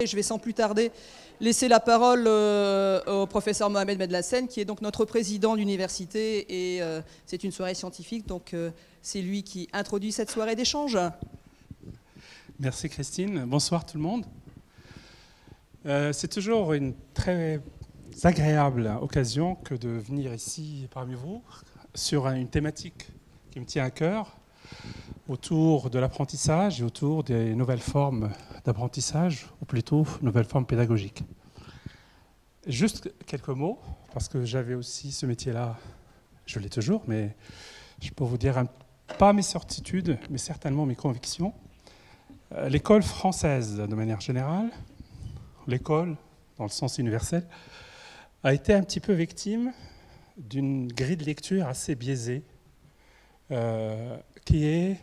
Et je vais sans plus tarder laisser la parole au professeur Mohamed Medlassen, qui est donc notre président d'université, et c'est une soirée scientifique, donc c'est lui qui introduit cette soirée d'échange. Merci Christine, bonsoir tout le monde. C'est toujours une très agréable occasion que de venir ici parmi vous sur une thématique qui me tient à cœur, autour de l'apprentissage et autour des nouvelles formes d'apprentissage, ou plutôt nouvelles formes pédagogiques. Juste quelques mots, parce que j'avais aussi ce métier-là, je l'ai toujours, mais je peux vous dire pas mes certitudes, mais certainement mes convictions. L'école française, de manière générale, l'école, dans le sens universel, a été un petit peu victime d'une grille de lecture assez biaisée, qui est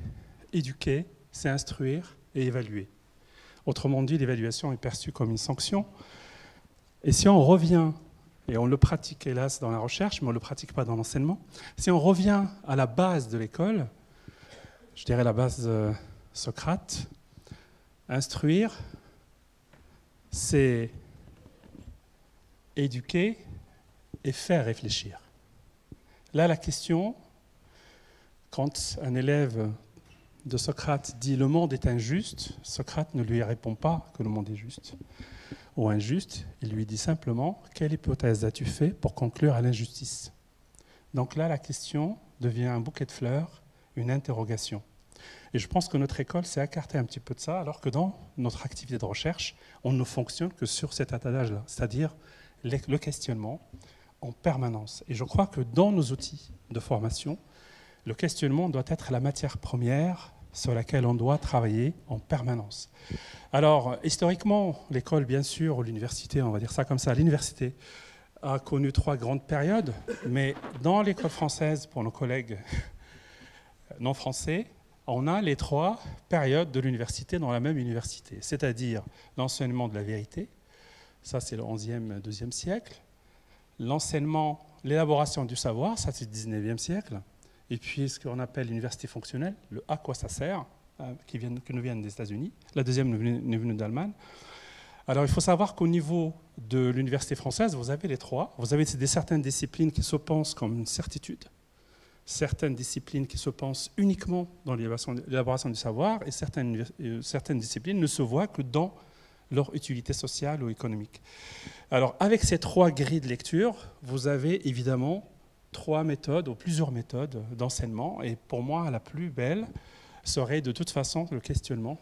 éduquer, c'est instruire et évaluer. Autrement dit, l'évaluation est perçue comme une sanction. Et si on revient, et on le pratique hélas dans la recherche, mais on ne le pratique pas dans l'enseignement, si on revient à la base de l'école, je dirais la base de Socrate, instruire, c'est éduquer et faire réfléchir. Là, la question, quand un élève de Socrate dit « le monde est injuste », Socrate ne lui répond pas que le monde est juste ou injuste, il lui dit simplement « quelle hypothèse as-tu fait pour conclure à l'injustice ?» Donc là, la question devient un bouquet de fleurs, une interrogation. Et je pense que notre école s'est écartée un petit peu de ça, alors que dans notre activité de recherche, on ne fonctionne que sur cet étage-là, c'est-à-dire le questionnement en permanence. Et je crois que dans nos outils de formation, le questionnement doit être la matière première sur laquelle on doit travailler en permanence. Alors, historiquement, l'école, bien sûr, ou l'université, on va dire ça comme ça, l'université a connu 3 grandes périodes, mais dans l'école française, pour nos collègues non français, on a les 3 périodes de l'université dans la même université, c'est-à-dire l'enseignement de la vérité, ça c'est le 11e, 12e siècle, l'enseignement, l'élaboration du savoir, ça c'est le 19e siècle, et puis ce qu'on appelle l'université fonctionnelle, le à quoi ça sert, qui nous viennent des États-Unis. La deuxième nous venue d'Allemagne. Alors il faut savoir qu'au niveau de l'université française, vous avez les 3. Vous avez certaines disciplines qui se pensent comme une certitude, certaines disciplines qui se pensent uniquement dans l'élaboration du savoir, et certaines disciplines ne se voient que dans leur utilité sociale ou économique. Alors avec ces 3 grilles de lecture, vous avez évidemment 3 méthodes ou plusieurs méthodes d'enseignement, et pour moi la plus belle serait de toute façon le questionnement.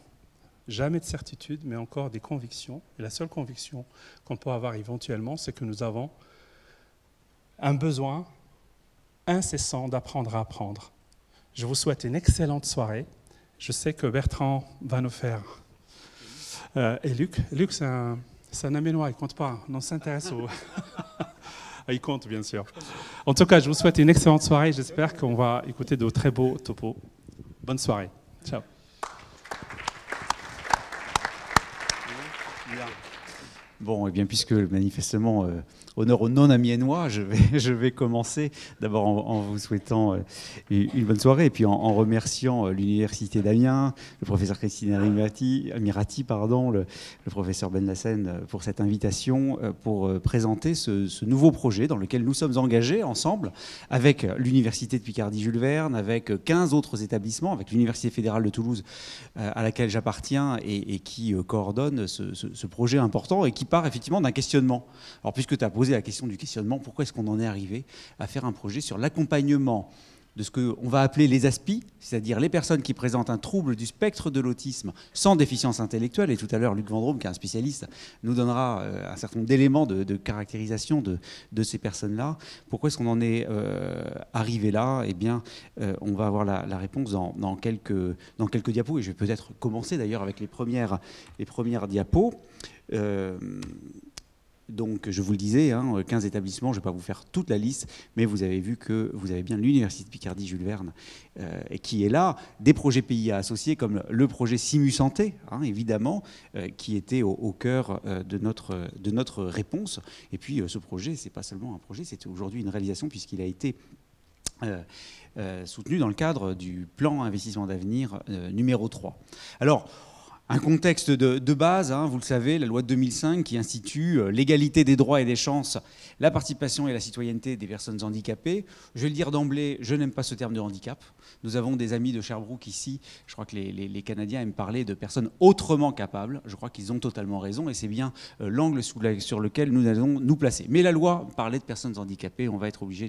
Jamais de certitude, mais encore des convictions. Et la seule conviction qu'on peut avoir éventuellement, c'est que nous avons un besoin incessant d'apprendre à apprendre. Je vous souhaite une excellente soirée. Je sais que Bertrand va nous faire... et Luc c'est un Aménois, il ne compte pas. On s'intéresse au... Il compte, bien sûr. En tout cas, je vous souhaite une excellente soirée. J'espère qu'on va écouter de très beaux topos. Bonne soirée. Ciao. Bon, et bien, puisque manifestement, honneur aux non-amiénois, je vais commencer d'abord en vous souhaitant une bonne soirée, et puis en remerciant l'Université d'Amiens, le professeur Christine Amirati, le professeur Medlassen pour cette invitation pour présenter ce nouveau projet dans lequel nous sommes engagés ensemble avec l'Université de Picardie-Jules Verne, avec 15 autres établissements, avec l'Université fédérale de Toulouse à laquelle j'appartiens et qui coordonne ce projet important et qui part effectivement d'un questionnement. Alors puisque tu as posé la question du questionnement, pourquoi est-ce qu'on en est arrivé à faire un projet sur l'accompagnement de ce qu'on va appeler les ASPI, c'est-à-dire les personnes qui présentent un trouble du spectre de l'autisme sans déficience intellectuelle. Et tout à l'heure, Luc Vendrome, qui est un spécialiste, nous donnera un certain nombre d'éléments de caractérisation de ces personnes-là. Pourquoi est-ce qu'on en est arrivé là? Eh bien, on va avoir la réponse dans quelques diapos. Et je vais peut-être commencer d'ailleurs avec les premières diapos. Donc, je vous le disais, 15 établissements, je ne vais pas vous faire toute la liste, mais vous avez vu que vous avez bien l'Université de Picardie-Jules Verne qui est là, des projets PIA associés comme le projet Simu Santé, évidemment, qui était au cœur de notre réponse. Et puis, ce projet, ce n'est pas seulement un projet, c'est aujourd'hui une réalisation puisqu'il a été soutenu dans le cadre du plan investissement d'avenir numéro 3. Alors, Un contexte de base, hein, vous le savez, la loi de 2005 qui institue l'égalité des droits et des chances, la participation et la citoyenneté des personnes handicapées. Je vais le dire d'emblée, je n'aime pas ce terme de handicap. Nous avons des amis de Sherbrooke ici, je crois que les Canadiens aiment parler de personnes autrement capables. Je crois qu'ils ont totalement raison et c'est bien l'angle sur lequel nous allons nous placer. Mais la loi parlait de personnes handicapées, on va être obligé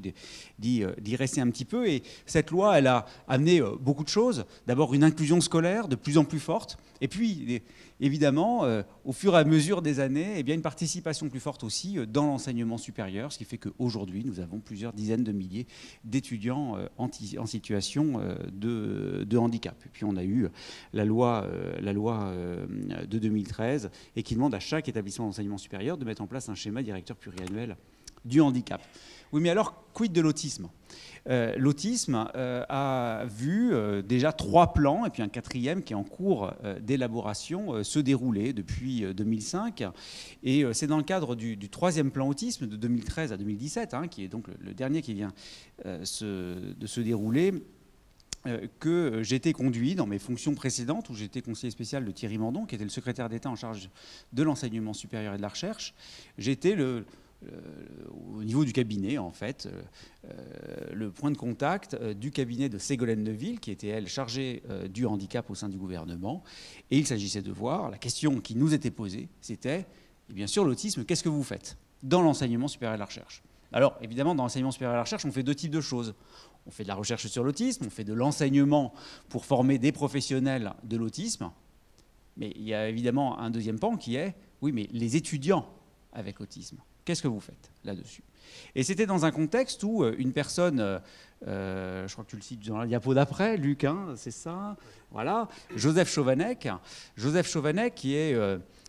d'y rester un petit peu. Et cette loi, elle a amené beaucoup de choses. D'abord une inclusion scolaire de plus en plus forte. Et puis, évidemment, au fur et à mesure des années, eh bien, une participation plus forte aussi dans l'enseignement supérieur, ce qui fait qu'aujourd'hui, nous avons plusieurs dizaines de milliers d'étudiants en situation de handicap. Et puis, on a eu la loi de 2013 et qui demande à chaque établissement d'enseignement supérieur de mettre en place un schéma directeur pluriannuel du handicap. Oui, mais alors, quid de l'autisme ? L'autisme a vu déjà 3 plans et puis un 4e qui est en cours d'élaboration se dérouler depuis 2005. Et c'est dans le cadre du 3e plan autisme de 2013 à 2017, hein, qui est donc le dernier qui vient de se dérouler, que j'ai été conduit dans mes fonctions précédentes, où j'étais conseiller spécial de Thierry Mandon, qui était le secrétaire d'État en charge de l'enseignement supérieur et de la recherche. J'étais au niveau du cabinet, en fait, le point de contact du cabinet de Ségolène Neuville, qui était, elle, chargée du handicap au sein du gouvernement. Et il s'agissait de voir, la question qui nous était posée, c'était, et bien sûr, l'autisme, qu'est-ce que vous faites dans l'enseignement supérieur et de la recherche ? Alors, évidemment, dans l'enseignement supérieur et de la recherche, on fait 2 types de choses. On fait de la recherche sur l'autisme, on fait de l'enseignement pour former des professionnels de l'autisme. Mais il y a évidemment un 2e pan qui est, oui, mais les étudiants avec autisme, qu'est-ce que vous faites là-dessus ? Et c'était dans un contexte où une personne, je crois que tu le cites dans la diapo d'après, Luc, hein, c'est ça, voilà, Joseph Chovanec qui est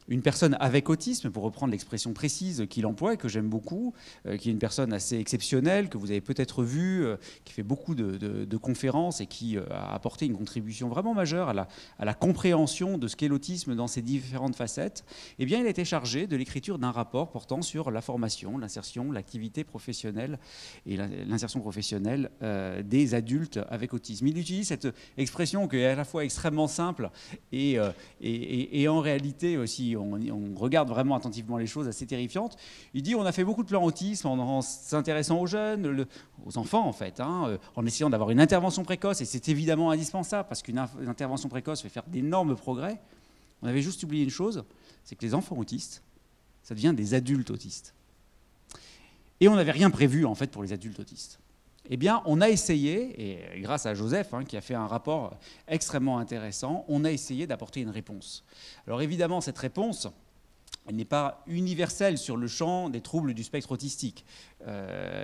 une personne avec autisme, pour reprendre l'expression précise qu'il emploie et que j'aime beaucoup, qui est une personne assez exceptionnelle, que vous avez peut-être vue, qui fait beaucoup de conférences et qui a apporté une contribution vraiment majeure à la compréhension de ce qu'est l'autisme dans ses différentes facettes. Eh bien, il a été chargé de l'écriture d'un rapport portant sur la formation, l'insertion, l'activité professionnelle et l'insertion professionnelle des adultes avec autisme. Il utilise cette expression qui est à la fois extrêmement simple et en réalité aussi, on regarde vraiment attentivement les choses, assez terrifiantes. Il dit on a fait beaucoup de plans autisme en s'intéressant aux jeunes, aux enfants en fait, hein, en essayant d'avoir une intervention précoce, et c'est évidemment indispensable parce qu'une intervention précoce fait faire d'énormes progrès. On avait juste oublié une chose, c'est que les enfants autistes, ça devient des adultes autistes. Et on n'avait rien prévu en fait pour les adultes autistes. Eh bien, on a essayé, et grâce à Joseph, hein, qui a fait un rapport extrêmement intéressant, on a essayé d'apporter une réponse. Alors évidemment, cette réponse, elle n'est pas universelle sur le champ des troubles du spectre autistique.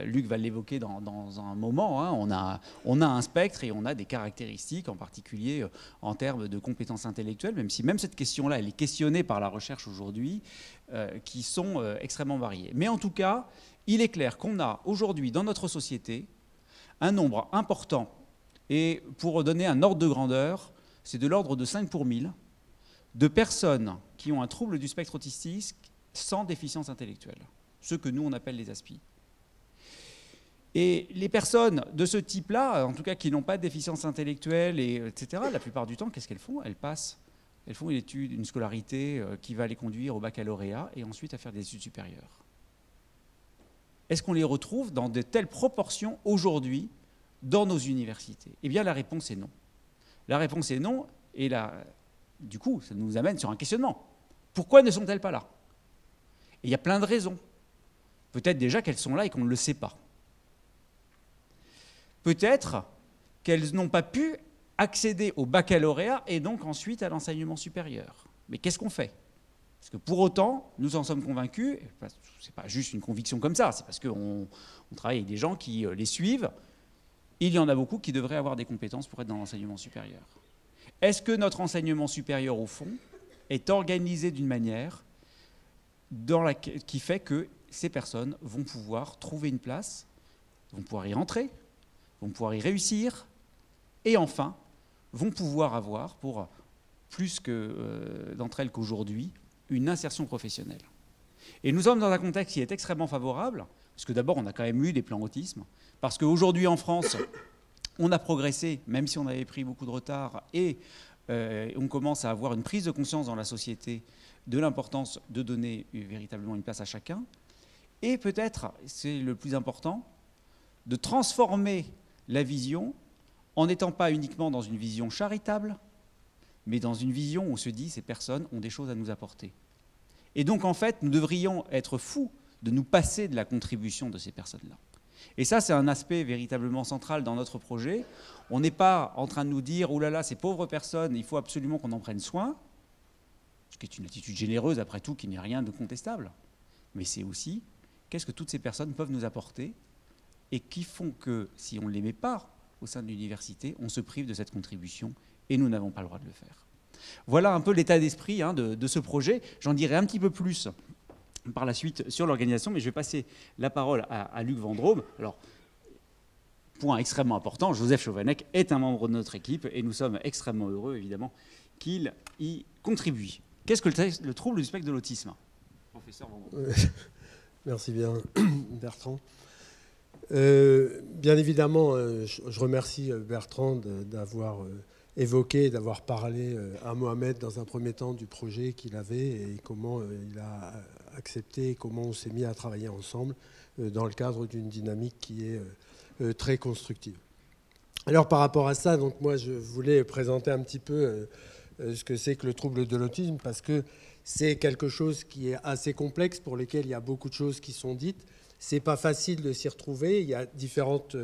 Luc va l'évoquer dans un moment, hein, on a un spectre et on a des caractéristiques, en particulier en termes de compétences intellectuelles, même si cette question-là, elle est questionnée par la recherche aujourd'hui, qui sont extrêmement variées. Mais en tout cas, il est clair qu'on a aujourd'hui dans notre société un nombre important, et pour donner un ordre de grandeur, c'est de l'ordre de 5 pour 1000, de personnes qui ont un trouble du spectre autistique sans déficience intellectuelle, ceux que nous on appelle les ASPI. Et les personnes de ce type-là, en tout cas qui n'ont pas de déficience intellectuelle, etc., la plupart du temps, qu'est-ce qu'elles font ? Elles font une étude, une scolarité qui va les conduire au baccalauréat et ensuite à faire des études supérieures. Est-ce qu'on les retrouve dans de telles proportions aujourd'hui dans nos universités ? Eh bien, la réponse est non. La réponse est non, et du coup, ça nous amène sur un questionnement. Pourquoi ne sont-elles pas là ? Et il y a plein de raisons. Peut-être déjà qu'elles sont là et qu'on ne le sait pas. Peut-être qu'elles n'ont pas pu accéder au baccalauréat et donc ensuite à l'enseignement supérieur. Mais qu'est-ce qu'on fait ? Parce que pour autant, nous en sommes convaincus, ce n'est pas juste une conviction comme ça, c'est parce qu'on travaille avec des gens qui les suivent, il y en a beaucoup qui devraient avoir des compétences pour être dans l'enseignement supérieur. Est-ce que notre enseignement supérieur, au fond, est organisé d'une manière qui fait que ces personnes vont pouvoir trouver une place, vont pouvoir y rentrer, vont pouvoir y réussir, et enfin, vont pouvoir avoir, pour plus d'entre elles qu'aujourd'hui, une insertion professionnelle. Et nous sommes dans un contexte qui est extrêmement favorable, parce que d'abord, on a quand même eu des plans autisme, parce qu'aujourd'hui en France, on a progressé, même si on avait pris beaucoup de retard, et on commence à avoir une prise de conscience dans la société de l'importance de donner véritablement une place à chacun. Et peut-être, c'est le plus important, de transformer la vision en n'étant pas uniquement dans une vision charitable, mais dans une vision où on se dit ces personnes ont des choses à nous apporter. Et donc, en fait, nous devrions être fous de nous passer de la contribution de ces personnes-là. Et ça, c'est un aspect véritablement central dans notre projet. On n'est pas en train de nous dire « Oh là là, ces pauvres personnes, il faut absolument qu'on en prenne soin », ce qui est une attitude généreuse, après tout, qui n'est rien de contestable. Mais c'est aussi qu'est-ce que toutes ces personnes peuvent nous apporter et qui font que, si on ne les met pas au sein de l'université, on se prive de cette contribution et nous n'avons pas le droit de le faire. Voilà un peu l'état d'esprit de ce projet. J'en dirai un petit peu plus par la suite sur l'organisation, mais je vais passer la parole à Luc Vendrome. Alors, point extrêmement important, Joseph Chovanec est un membre de notre équipe et nous sommes extrêmement heureux, évidemment, qu'il y contribue. Qu'est-ce que le trouble du spectre de l'autisme, professeur Vendrome? Merci bien, Bertrand. Bien évidemment, je remercie Bertrand d'avoir évoqué, d'avoir parlé à Mohamed dans un premier temps du projet qu'il avait et comment il a accepté, comment on s'est mis à travailler ensemble dans le cadre d'une dynamique qui est très constructive. Alors par rapport à ça, donc moi je voulais présenter un petit peu ce que c'est que le trouble de l'autisme parce que c'est quelque chose qui est assez complexe pour lequel il y a beaucoup de choses qui sont dites. C'est pas facile de s'y retrouver. Il y a différentes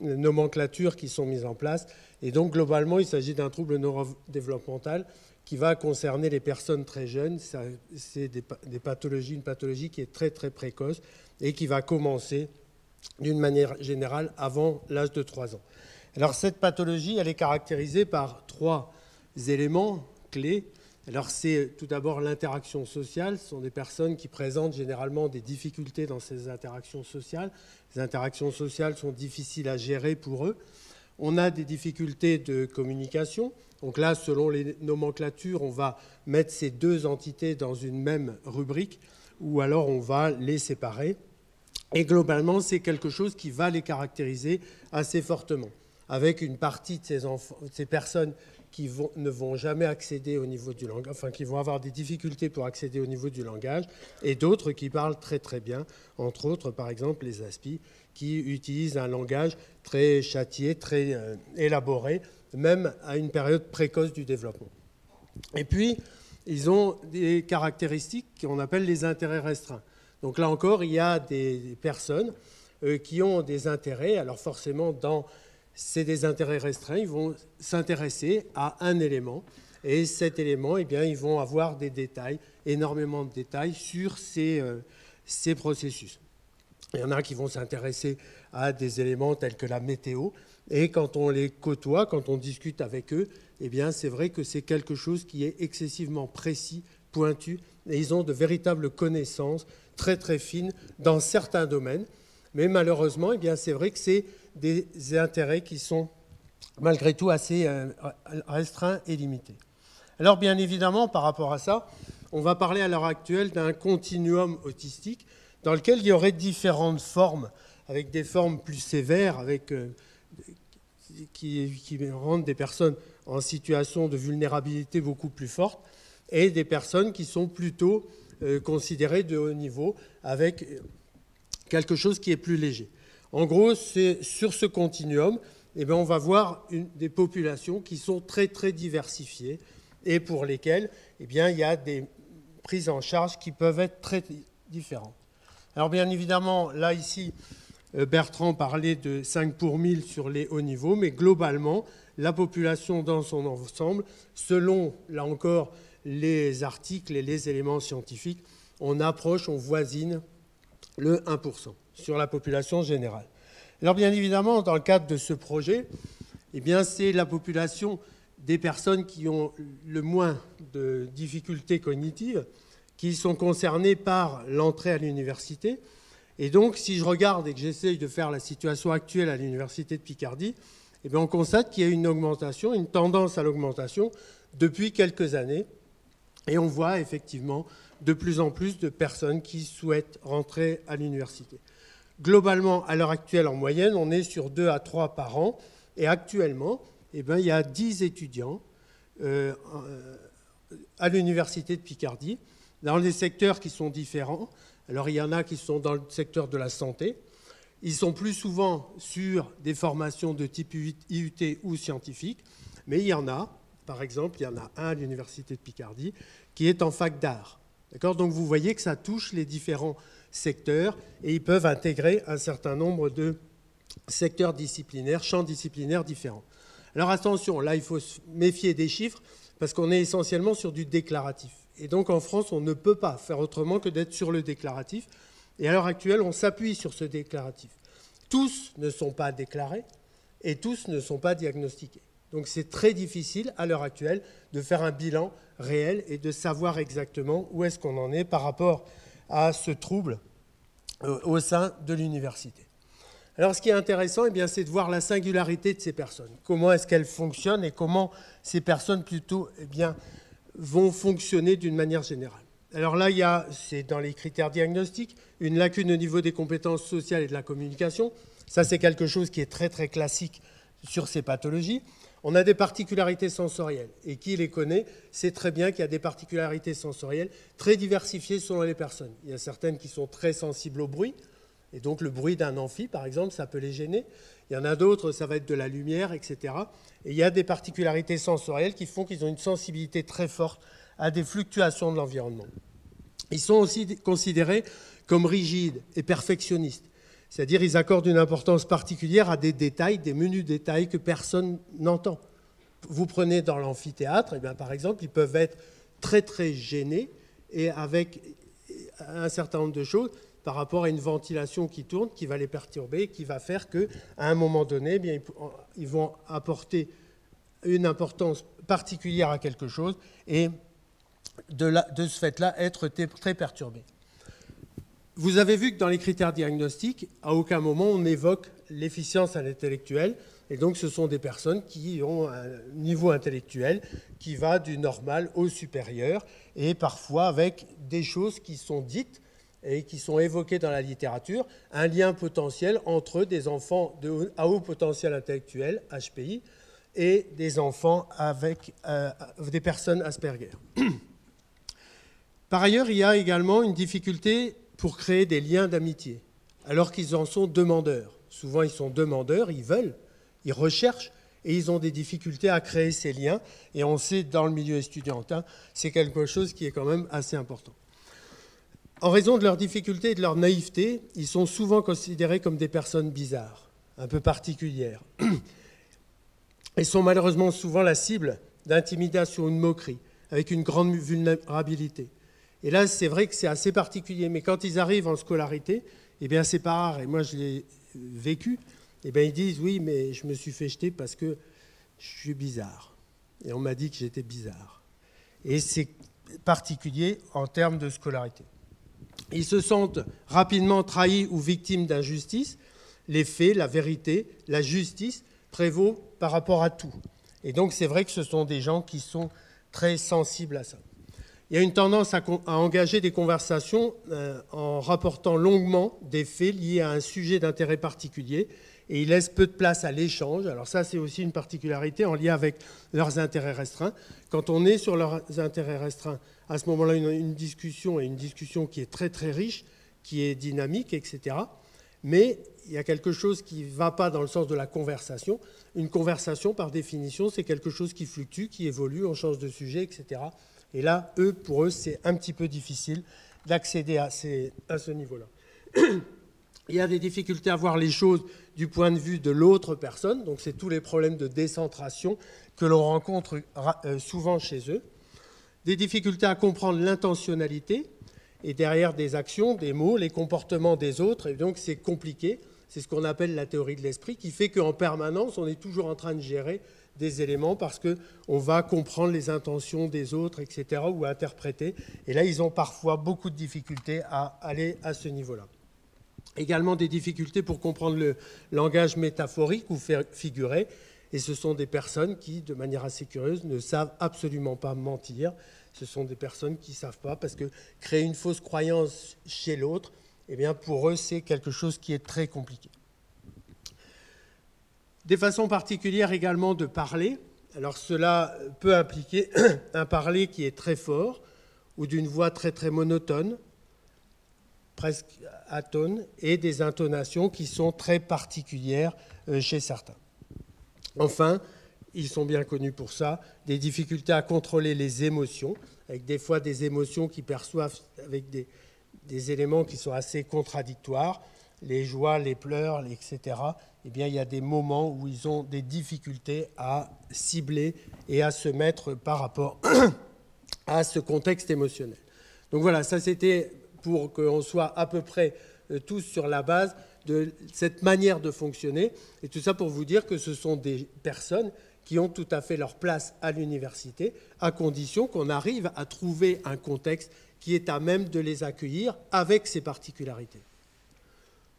nomenclatures qui sont mises en place. Et donc, globalement, il s'agit d'un trouble neurodéveloppemental qui va concerner les personnes très jeunes. C'est des pathologies, une pathologie qui est très, très précoce et qui va commencer d'une manière générale avant l'âge de 3 ans. Alors, cette pathologie, elle est caractérisée par 3 éléments clés. Alors c'est tout d'abord l'interaction sociale. Ce sont des personnes qui présentent généralement des difficultés dans ces interactions sociales. Les interactions sociales sont difficiles à gérer pour eux. On a des difficultés de communication. Donc là, selon les nomenclatures, on va mettre ces 2 entités dans une même rubrique ou alors on va les séparer. Et globalement, c'est quelque chose qui va les caractériser assez fortement, avec une partie de ces personnes qui ne vont jamais accéder au niveau du langage, enfin qui vont avoir des difficultés pour accéder au niveau du langage, et d'autres qui parlent très très bien, entre autres par exemple les Aspis, qui utilisent un langage très châtié, très élaboré, même à une période précoce du développement. Et puis, ils ont des caractéristiques qu'on appelle les intérêts restreints. Donc là encore, il y a des personnes qui ont des intérêts, alors forcément c'est des intérêts restreints, ils vont s'intéresser à un élément et cet élément, eh bien, ils vont avoir des détails, énormément de détails sur ces processus. Il y en a qui vont s'intéresser à des éléments tels que la météo et quand on les côtoie, quand on discute avec eux, eh bien, c'est vrai que c'est quelque chose qui est excessivement précis, pointu et ils ont de véritables connaissances très très fines dans certains domaines. Mais malheureusement, eh bien, c'est vrai que c'est des intérêts qui sont malgré tout assez restreints et limités. Alors bien évidemment, par rapport à ça, on va parler à l'heure actuelle d'un continuum autistique dans lequel il y aurait différentes formes, avec des formes plus sévères, qui rendent des personnes en situation de vulnérabilité beaucoup plus forte, et des personnes qui sont plutôt considérées de haut niveau, avec quelque chose qui est plus léger. En gros, c'est sur ce continuum, eh bien, on va voir des populations qui sont très, très diversifiées et pour lesquelles eh bien, il y a des prises en charge qui peuvent être très différentes. Alors, bien évidemment, là, ici, Bertrand parlait de 5 pour 1000 sur les hauts niveaux, mais globalement, la population dans son ensemble, selon, là encore, les articles et les éléments scientifiques, on voisine le 1% sur la population générale. Alors bien évidemment, dans le cadre de ce projet, eh bien, c'est la population des personnes qui ont le moins de difficultés cognitives qui sont concernées par l'entrée à l'université. Et donc, si je regarde et que j'essaye de faire la situation actuelle à l'université de Picardie, eh bien, on constate qu'il y a une augmentation, une tendance à l'augmentation depuis quelques années. Et on voit effectivement de plus en plus de personnes qui souhaitent rentrer à l'université. Globalement, à l'heure actuelle, en moyenne, on est sur 2 à 3 par an. Et actuellement, eh bien, il y a 10 étudiants à l'Université de Picardie, dans des secteurs qui sont différents. Alors, il y en a qui sont dans le secteur de la santé. Ils sont plus souvent sur des formations de type IUT ou scientifique, mais il y en a, par exemple, il y en a un à l'Université de Picardie qui est en fac d'art. D'accord ? Donc, vous voyez que ça touche les différents secteurs et ils peuvent intégrer un certain nombre de secteurs disciplinaires, champs disciplinaires différents. Alors, attention, là, il faut se méfier des chiffres parce qu'on est essentiellement sur du déclaratif. Et donc, en France, on ne peut pas faire autrement que d'être sur le déclaratif. Et à l'heure actuelle, on s'appuie sur ce déclaratif. Tous ne sont pas déclarés et tous ne sont pas diagnostiqués. Donc c'est très difficile à l'heure actuelle de faire un bilan réel et de savoir exactement où est-ce qu'on en est par rapport à ce trouble au sein de l'université. Alors ce qui est intéressant, c'est de voir la singularité de ces personnes. Comment est-ce qu'elles fonctionnent et comment ces personnes plutôt vont fonctionner d'une manière générale. Alors là, c'est dans les critères diagnostiques, une lacune au niveau des compétences sociales et de la communication. Ça, c'est quelque chose qui est très, très classique sur ces pathologies. On a des particularités sensorielles. Et qui les connaît sait très bien qu'il y a des particularités sensorielles très diversifiées selon les personnes. Il y a certaines qui sont très sensibles au bruit. Et donc, le bruit d'un amphi, par exemple, ça peut les gêner. Il y en a d'autres, ça va être de la lumière, etc. Et il y a des particularités sensorielles qui font qu'ils ont une sensibilité très forte à des fluctuations de l'environnement. Ils sont aussi considérés comme rigides et perfectionnistes, c'est-à-dire ils accordent une importance particulière à des détails, des menus détails que personne n'entend. Vous prenez dans l'amphithéâtre, par exemple, ils peuvent être très très gênés et avec un certain nombre de choses par rapport à une ventilation qui tourne, qui va les perturber, qui va faire qu'à un moment donné, ils vont apporter une importance particulière à quelque chose et de ce fait-là, être très perturbé. Vous avez vu que dans les critères diagnostiques, à aucun moment on évoque l'efficience intellectuelle, et donc ce sont des personnes qui ont un niveau intellectuel qui va du normal au supérieur, et parfois avec des choses qui sont dites et qui sont évoquées dans la littérature, un lien potentiel entre des enfants à haut potentiel intellectuel, HPI, et des enfants avec des personnes Asperger. Par ailleurs, il y a également une difficulté pour créer des liens d'amitié, alors qu'ils en sont demandeurs. Souvent, ils sont demandeurs, ils veulent, ils recherchent, et ils ont des difficultés à créer ces liens. Et on sait, dans le milieu estudiantin, c'est quelque chose qui est quand même assez important. En raison de leurs difficultés et de leur naïveté, ils sont souvent considérés comme des personnes bizarres, un peu particulières. Ils sont malheureusement souvent la cible d'intimidation ou de moquerie, avec une grande vulnérabilité. Et là, c'est vrai que c'est assez particulier, mais quand ils arrivent en scolarité, c'est pas rare, et moi je l'ai vécu, ils disent « oui, mais je me suis fait jeter parce que je suis bizarre. Et on m'a dit que j'étais bizarre. » Et c'est particulier en termes de scolarité. Ils se sentent rapidement trahis ou victimes d'injustice. Les faits, la vérité, la justice prévaut par rapport à tout. Et donc c'est vrai que ce sont des gens qui sont très sensibles à ça. Il y a une tendance à engager des conversations en rapportant longuement des faits liés à un sujet d'intérêt particulier et ils laissent peu de place à l'échange. Alors ça, c'est aussi une particularité en lien avec leurs intérêts restreints. Quand on est sur leurs intérêts restreints, à ce moment-là, une discussion est une discussion qui est très très riche, qui est dynamique, etc. Mais il y a quelque chose qui ne va pas dans le sens de la conversation. Une conversation, par définition, c'est quelque chose qui fluctue, qui évolue, on change de sujet, etc. Et là, pour eux, c'est un petit peu difficile d'accéder à ce niveau-là. Il y a des difficultés à voir les choses du point de vue de l'autre personne, donc c'est tous les problèmes de décentration que l'on rencontre souvent chez eux. Des difficultés à comprendre l'intentionnalité et derrière des actions, des mots, les comportements des autres, et donc c'est compliqué. C'est ce qu'on appelle la théorie de l'esprit, qui fait qu'en permanence, on est toujours en train de gérer des éléments parce qu'on va comprendre les intentions des autres, etc., ou interpréter. Et là, ils ont parfois beaucoup de difficultés à aller à ce niveau-là. Également des difficultés pour comprendre le langage métaphorique ou figuré. Et ce sont des personnes qui, de manière assez curieuse, ne savent absolument pas mentir. Ce sont des personnes qui ne savent pas, parce que créer une fausse croyance chez l'autre, pour eux, c'est quelque chose qui est très compliqué. Des façons particulières également de parler. Alors cela peut impliquer un parler qui est très fort ou d'une voix très très monotone, presque atone, et des intonations qui sont très particulières chez certains. Enfin, ils sont bien connus pour ça, des difficultés à contrôler les émotions, avec des fois des émotions qui perçoivent avec des éléments qui sont assez contradictoires, les joies, les pleurs, etc. Eh bien, il y a des moments où ils ont des difficultés à cibler et à se mettre par rapport à ce contexte émotionnel. Donc voilà, ça c'était pour qu'on soit à peu près tous sur la base de cette manière de fonctionner. Et tout ça pour vous dire que ce sont des personnes qui ont tout à fait leur place à l'université, à condition qu'on arrive à trouver un contexte qui est à même de les accueillir avec ses particularités.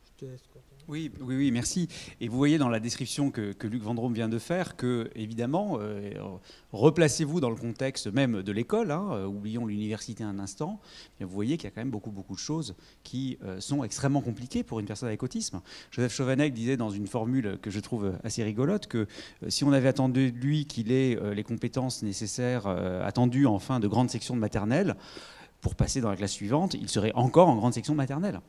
Je te laisse continuer. Oui, merci. Et vous voyez dans la description que Luc Vendôme vient de faire que, évidemment, replacez-vous dans le contexte même de l'école, hein, oublions l'université un instant, bien, vous voyez qu'il y a quand même beaucoup de choses qui sont extrêmement compliquées pour une personne avec autisme. Joseph Chovanec disait dans une formule que je trouve assez rigolote que si on avait attendu de lui qu'il ait les compétences nécessaires attendues en fin de grande section de maternelle, pour passer dans la classe suivante, il serait encore en grande section maternelle.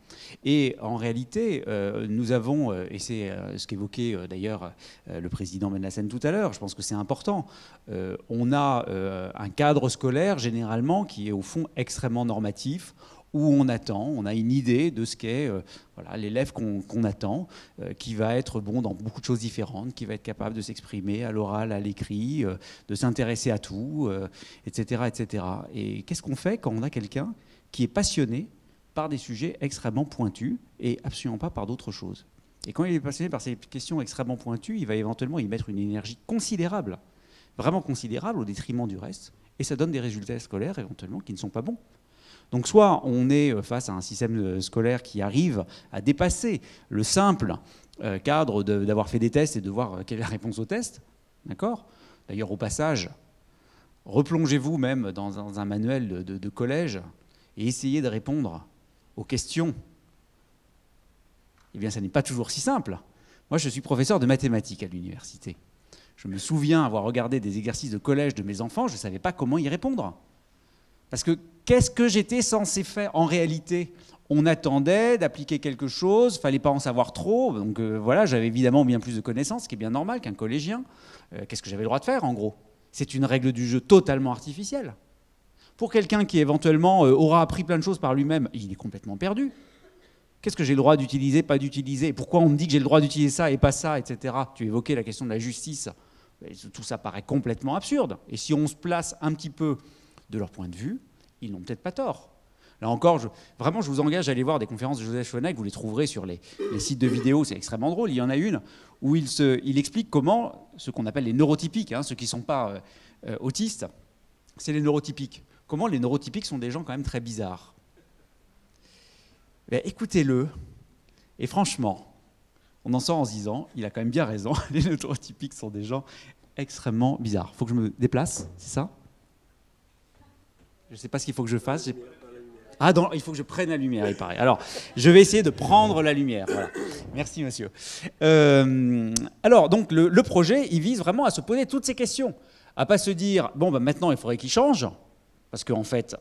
Et en réalité, nous avons, et c'est ce qu'évoquait d'ailleurs le président Benlassen tout à l'heure, je pense que c'est important, on a un cadre scolaire généralement qui est au fond extrêmement normatif, où on attend, on a une idée de ce qu'est voilà, l'élève qu'on attend, qui va être bon dans beaucoup de choses différentes, qui va être capable de s'exprimer à l'oral, à l'écrit, de s'intéresser à tout, etc., etc. Et qu'est-ce qu'on fait quand on a quelqu'un qui est passionné par des sujets extrêmement pointus et absolument pas par d'autres choses? Et quand il est passionné par ces questions extrêmement pointues, il va éventuellement y mettre une énergie considérable, vraiment considérable, au détriment du reste, et ça donne des résultats scolaires éventuellement qui ne sont pas bons. Donc soit on est face à un système scolaire qui arrive à dépasser le simple cadre d'avoir fait des tests et de voir quelle est la réponse aux tests, d'accord ? D'ailleurs, au passage, replongez-vous même dans un manuel de collège et essayez de répondre aux questions. Eh bien, ça n'est pas toujours si simple. Moi, je suis professeur de mathématiques à l'université. Je me souviens avoir regardé des exercices de collège de mes enfants, je ne savais pas comment y répondre. Parce que qu'est-ce que j'étais censé faire en réalité? On attendait d'appliquer quelque chose, il ne fallait pas en savoir trop. Donc voilà, j'avais évidemment bien plus de connaissances, ce qui est bien normal qu'un collégien. Qu'est-ce que j'avais le droit de faire en gros? C'est une règle du jeu totalement artificielle. Pour quelqu'un qui éventuellement aura appris plein de choses par lui-même, il est complètement perdu. Qu'est-ce que j'ai le droit d'utiliser, pas d'utiliser? Pourquoi on me dit que j'ai le droit d'utiliser ça et pas ça, etc. Tu évoquais la question de la justice. Tout ça paraît complètement absurde. Et si on se place un petit peu de leur point de vue, ils n'ont peut-être pas tort. Là encore, je vous engage à aller voir des conférences de Joseph Chovanec, vous les trouverez sur les sites de vidéos, c'est extrêmement drôle. Il y en a une où il explique comment, ce qu'on appelle les neurotypiques, hein, ceux qui ne sont pas autistes, c'est les neurotypiques. Comment les neurotypiques sont des gens quand même très bizarres. Écoutez-le, et franchement, on en sort en se disant, il a quand même bien raison, les neurotypiques sont des gens extrêmement bizarres. Il faut que je me déplace, c'est ça ? Je ne sais pas ce qu'il faut que je fasse. Ah, il faut que je prenne la lumière, il paraît. Alors, je vais essayer de prendre la lumière. Voilà. Merci, monsieur. Alors, donc, le projet, il vise vraiment à se poser toutes ces questions. À ne pas se dire, bon, maintenant, il faudrait qu'il change. Parce qu'en fait...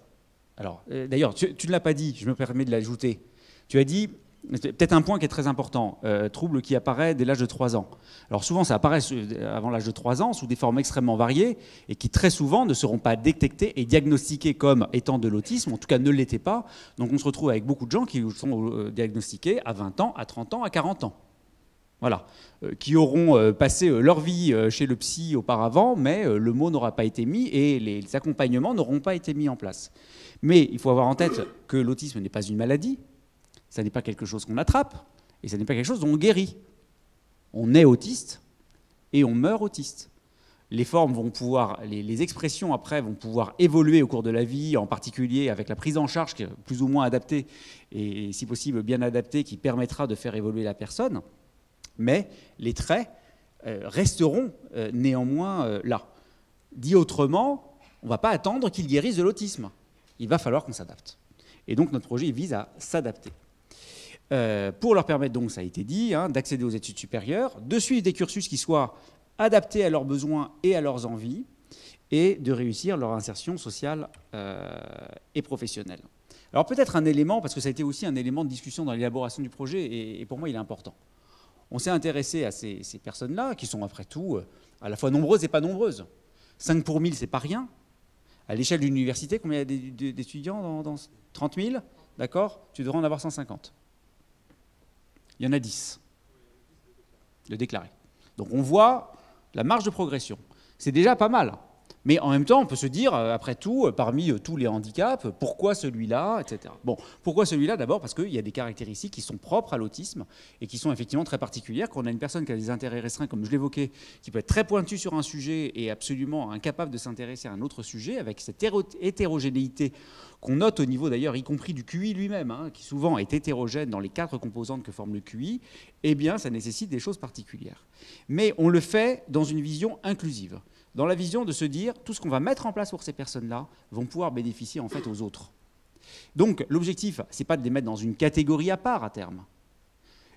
Alors, d'ailleurs, tu ne l'as pas dit, je me permets de l'ajouter. Tu as dit... Peut-être un point qui est très important, trouble qui apparaît dès l'âge de 3 ans. Alors souvent, ça apparaît avant l'âge de 3 ans sous des formes extrêmement variées et qui très souvent ne seront pas détectées et diagnostiquées comme étant de l'autisme, en tout cas ne l'étaient pas. Donc on se retrouve avec beaucoup de gens qui sont diagnostiqués à 20 ans, à 30 ans, à 40 ans. Voilà. Qui auront passé leur vie chez le psy auparavant, mais le mot n'aura pas été mis et les accompagnements n'auront pas été mis en place. Mais il faut avoir en tête que l'autisme n'est pas une maladie. Ça n'est pas quelque chose qu'on attrape, et ça n'est pas quelque chose dont on guérit. On est autiste, et on meurt autiste. Les formes vont pouvoir, les expressions après vont pouvoir évoluer au cours de la vie, en particulier avec la prise en charge qui est plus ou moins adaptée, et si possible bien adaptée, qui permettra de faire évoluer la personne. Mais les traits resteront néanmoins là. Dit autrement, on ne va pas attendre qu'ils guérissent de l'autisme. Il va falloir qu'on s'adapte. Et donc notre projet vise à s'adapter. Pour leur permettre, donc, ça a été dit, hein, d'accéder aux études supérieures, de suivre des cursus qui soient adaptés à leurs besoins et à leurs envies, et de réussir leur insertion sociale et professionnelle. Alors peut-être un élément, parce que ça a été aussi un élément de discussion dans l'élaboration du projet, et pour moi il est important. On s'est intéressé à ces personnes-là, qui sont après tout à la fois nombreuses et pas nombreuses. 5 pour 1000, c'est pas rien. À l'échelle de l'université, combien il y a d'étudiants dans 30 000 ? D'accord ? Tu devrais en avoir 150. Il y en a 10 de déclarés. Donc on voit la marge de progression. C'est déjà pas mal. Mais en même temps, on peut se dire, après tout, parmi tous les handicaps, pourquoi celui-là, etc. Bon, pourquoi celui-là ? D'abord parce qu'il y a des caractéristiques qui sont propres à l'autisme et qui sont effectivement très particulières. Quand on a une personne qui a des intérêts restreints, comme je l'évoquais, qui peut être très pointue sur un sujet et absolument incapable de s'intéresser à un autre sujet, avec cette hétérogénéité qu'on note au niveau d'ailleurs, y compris du QI lui-même, hein, qui souvent est hétérogène dans les 4 composantes que forme le QI, eh bien, ça nécessite des choses particulières. Mais on le fait dans une vision inclusive. Dans la vision de se dire, tout ce qu'on va mettre en place pour ces personnes-là vont pouvoir bénéficier en fait aux autres. Donc l'objectif, ce n'est pas de les mettre dans une catégorie à part à terme,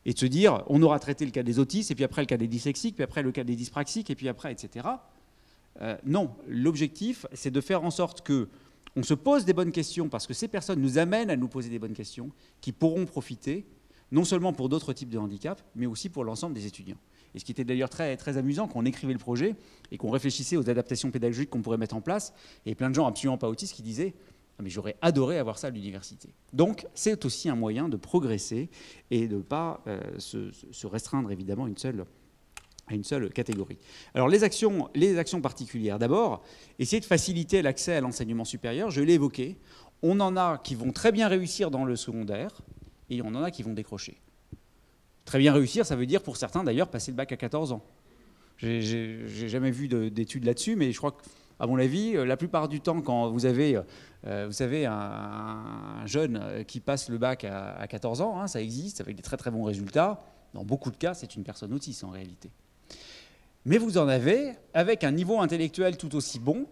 et de se dire, on aura traité le cas des autistes, et puis après le cas des dyslexiques, puis après le cas des dyspraxiques, et puis après, etc. Non, l'objectif, c'est de faire en sorte qu'on se pose des bonnes questions, parce que ces personnes nous amènent à nous poser des bonnes questions, qui pourront profiter, non seulement pour d'autres types de handicaps, mais aussi pour l'ensemble des étudiants. Et ce qui était d'ailleurs très, très amusant quand on écrivait le projet et qu'on réfléchissait aux adaptations pédagogiques qu'on pourrait mettre en place, et plein de gens absolument pas autistes qui disaient « mais j'aurais adoré avoir ça à l'université ». Donc c'est aussi un moyen de progresser et de ne pas se restreindre évidemment à une seule catégorie. Alors les actions particulières, d'abord, essayer de faciliter l'accès à l'enseignement supérieur, je l'ai évoqué, on en a qui vont très bien réussir dans le secondaire et on en a qui vont décrocher. Très bien réussir, ça veut dire pour certains d'ailleurs passer le bac à 14 ans. J'ai jamais vu d'études là-dessus, mais je crois qu'à mon avis, la plupart du temps, quand vous avez, un jeune qui passe le bac à 14 ans, hein, ça existe, avec des très très bons résultats. Dans beaucoup de cas, c'est une personne autiste en réalité. Mais vous en avez, avec un niveau intellectuel tout aussi bon,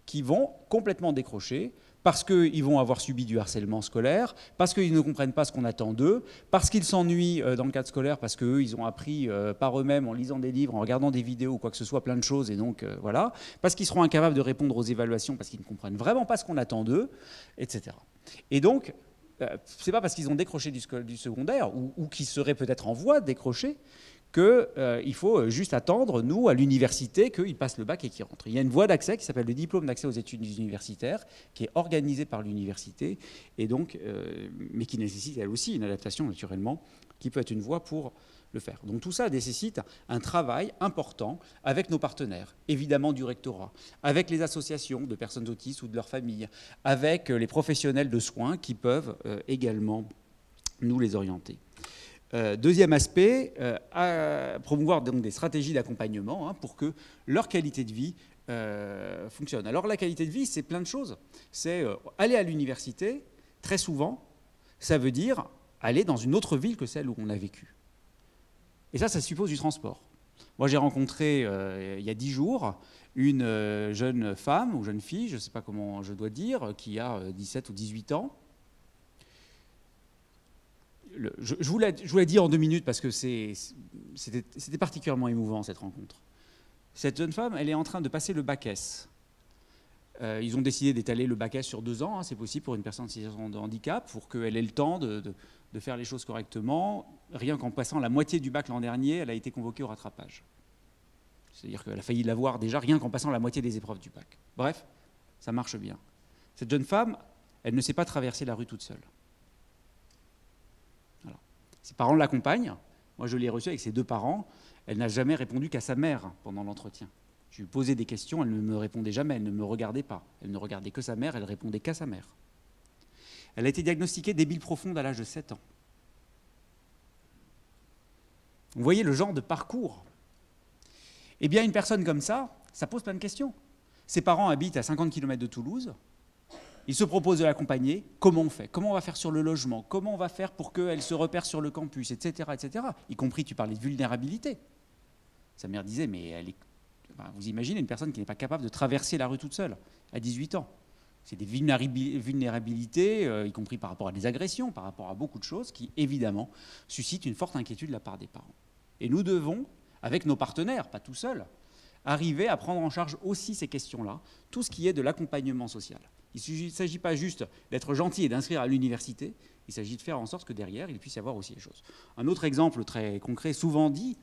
qui vont complètement décrocher, parce qu'ils vont avoir subi du harcèlement scolaire, parce qu'ils ne comprennent pas ce qu'on attend d'eux, parce qu'ils s'ennuient dans le cadre scolaire, parce qu'eux, ils ont appris par eux-mêmes, en lisant des livres, en regardant des vidéos ou quoi que ce soit, plein de choses, et donc voilà, parce qu'ils seront incapables de répondre aux évaluations, parce qu'ils ne comprennent vraiment pas ce qu'on attend d'eux, etc. Et donc, c'est pas parce qu'ils ont décroché du secondaire, ou qu'ils seraient peut-être en voie de décrocher, qu'il faut juste attendre, nous, à l'université, qu'ils passent le bac et qu'ils rentrent. Il y a une voie d'accès qui s'appelle le diplôme d'accès aux études universitaires, qui est organisée par l'université, et donc, mais qui nécessite elle aussi une adaptation, naturellement, qui peut être une voie pour le faire. Donc tout ça nécessite un travail important avec nos partenaires, évidemment du rectorat, avec les associations de personnes autistes ou de leurs familles, avec les professionnels de soins qui peuvent également nous les orienter. Deuxième aspect, promouvoir donc des stratégies d'accompagnement pour que leur qualité de vie fonctionne. Alors la qualité de vie, c'est plein de choses. C'est aller à l'université, très souvent, ça veut dire aller dans une autre ville que celle où on a vécu. Et ça suppose du transport. Moi, j'ai rencontré, il y a 10 jours, une jeune femme ou jeune fille, je ne sais pas comment je dois dire, qui a 17 ou 18 ans. Je vous l'ai dit en 2 minutes parce que c'était particulièrement émouvant, cette rencontre. Cette jeune femme, elle est en train de passer le bac S. Ils ont décidé d'étaler le bac S sur 2 ans, hein, c'est possible pour une personne en situation de handicap, pour qu'elle ait le temps de faire les choses correctement. Rien qu'en passant la moitié du bac l'an dernier, elle a été convoquée au rattrapage. C'est-à-dire qu'elle a failli l'avoir déjà rien qu'en passant la moitié des épreuves du bac. Bref, ça marche bien. Cette jeune femme, elle ne sait pas traverser la rue toute seule. Voilà. Ses parents l'accompagnent. Moi, je l'ai reçue avec ses 2 parents. Elle n'a jamais répondu qu'à sa mère pendant l'entretien. Je lui posais des questions, elle ne me répondait jamais, elle ne me regardait pas. Elle ne regardait que sa mère, elle répondait qu'à sa mère. Elle a été diagnostiquée débile profonde à l'âge de 7 ans. Vous voyez le genre de parcours. Eh bien, une personne comme ça pose plein de questions. Ses parents habitent à 50 km de Toulouse. Ils se proposent de l'accompagner. Comment on fait? Comment on va faire sur le logement? Comment on va faire pour qu'elle se repère sur le campus, etc., etc. Y compris, tu parlais de vulnérabilité. Sa mère disait, mais vous imaginez une personne qui n'est pas capable de traverser la rue toute seule, à 18 ans. C'est des vulnérabilités, y compris par rapport à des agressions, par rapport à beaucoup de choses, qui, évidemment, suscitent une forte inquiétude de la part des parents. Et nous devons, avec nos partenaires, pas tout seuls, arriver à prendre en charge aussi ces questions-là, tout ce qui est de l'accompagnement social. Il ne s'agit pas juste d'être gentil et d'inscrire à l'université, il s'agit de faire en sorte que derrière, il puisse y avoir aussi des choses. Un autre exemple très concret, souvent dit,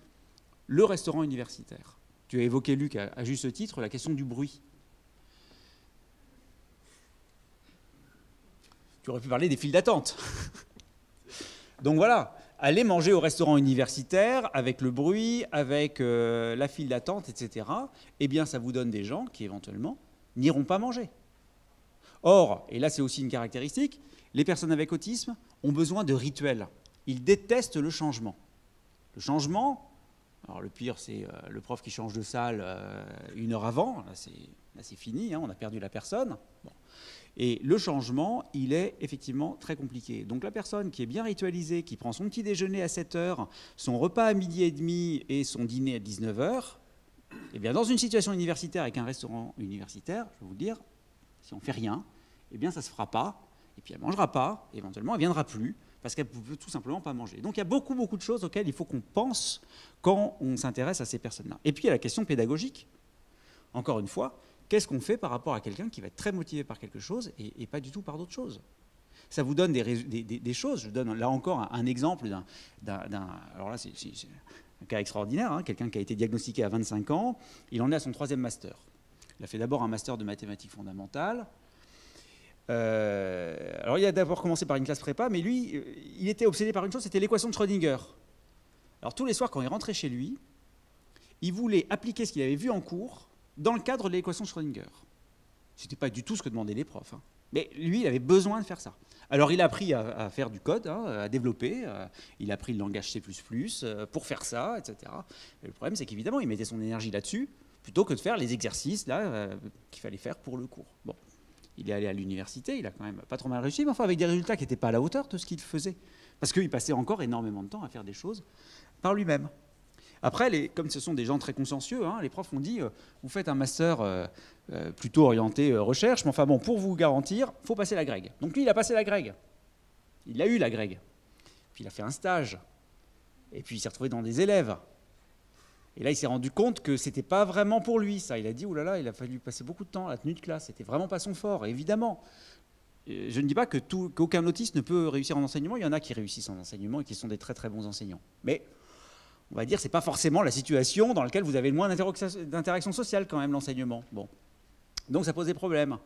le restaurant universitaire. Tu as évoqué, Luc, à juste titre, la question du bruit. Tu aurais pu parler des files d'attente. Donc voilà, aller manger au restaurant universitaire avec le bruit, avec la file d'attente, etc., eh bien ça vous donne des gens qui éventuellement n'iront pas manger. Or, et là c'est aussi une caractéristique, les personnes avec autisme ont besoin de rituels. Ils détestent le changement. Le changement, alors le pire c'est le prof qui change de salle 1 heure avant, là c'est fini, hein, on a perdu la personne. Bon. Et le changement, il est effectivement très compliqué. Donc la personne qui est bien ritualisée, qui prend son petit déjeuner à 7 heures, son repas à 12h30 et son dîner à 19h, eh bien dans une situation universitaire avec un restaurant universitaire, je vais vous le dire, si on ne fait rien, eh bien ça ne se fera pas, et puis elle ne mangera pas, et éventuellement elle ne viendra plus, parce qu'elle ne peut tout simplement pas manger. Donc il y a beaucoup de choses auxquelles il faut qu'on pense quand on s'intéresse à ces personnes-là. Et puis il y a la question pédagogique. Encore une fois, qu'est-ce qu'on fait par rapport à quelqu'un qui va être très motivé par quelque chose et pas du tout par d'autres choses? Ça vous donne des choses. Je vous donne là encore un exemple alors là, c'est un cas extraordinaire, hein, quelqu'un qui a été diagnostiqué à 25 ans, il en est à son 3e master. Il a fait d'abord un master de mathématiques fondamentales. Alors il a d'abord commencé par une classe prépa, mais lui, il était obsédé par une chose, c'était l'équation de Schrödinger. Alors tous les soirs, quand il rentrait chez lui, il voulait appliquer ce qu'il avait vu en cours dans le cadre de l'équation de Schrödinger. Ce n'était pas du tout ce que demandaient les profs. Hein. Mais lui, il avait besoin de faire ça. Alors il a appris à faire du code, hein, à développer, il a appris le langage C++ pour faire ça, etc. Et le problème, c'est qu'évidemment, il mettait son énergie là-dessus, plutôt que de faire les exercices là, qu'il fallait faire pour le cours. Bon. Il est allé à l'université, il a quand même pas trop mal réussi, mais enfin avec des résultats qui n'étaient pas à la hauteur de ce qu'il faisait. Parce qu'il passait encore énormément de temps à faire des choses par lui-même. Après, comme ce sont des gens très consciencieux, hein, les profs ont dit vous faites un master plutôt orienté recherche, mais enfin bon, pour vous garantir, il faut passer la grègue. Donc lui, il a passé la grègue. Il a eu la grègue. Puis il a fait un stage. Et puis il s'est retrouvé dans des élèves. Et là, il s'est rendu compte que ce n'était pas vraiment pour lui, ça. Il a dit, oh là là, il a fallu passer beaucoup de temps à la tenue de classe. C'était vraiment pas son fort, évidemment. Je ne dis pas qu'aucun autiste ne peut réussir en enseignement. Il y en a qui réussissent en enseignement et qui sont des très très bons enseignants. Mais on va dire que ce n'est pas forcément la situation dans laquelle vous avez le moins d'interaction sociale quand même, l'enseignement. Bon. Donc ça pose des problèmes.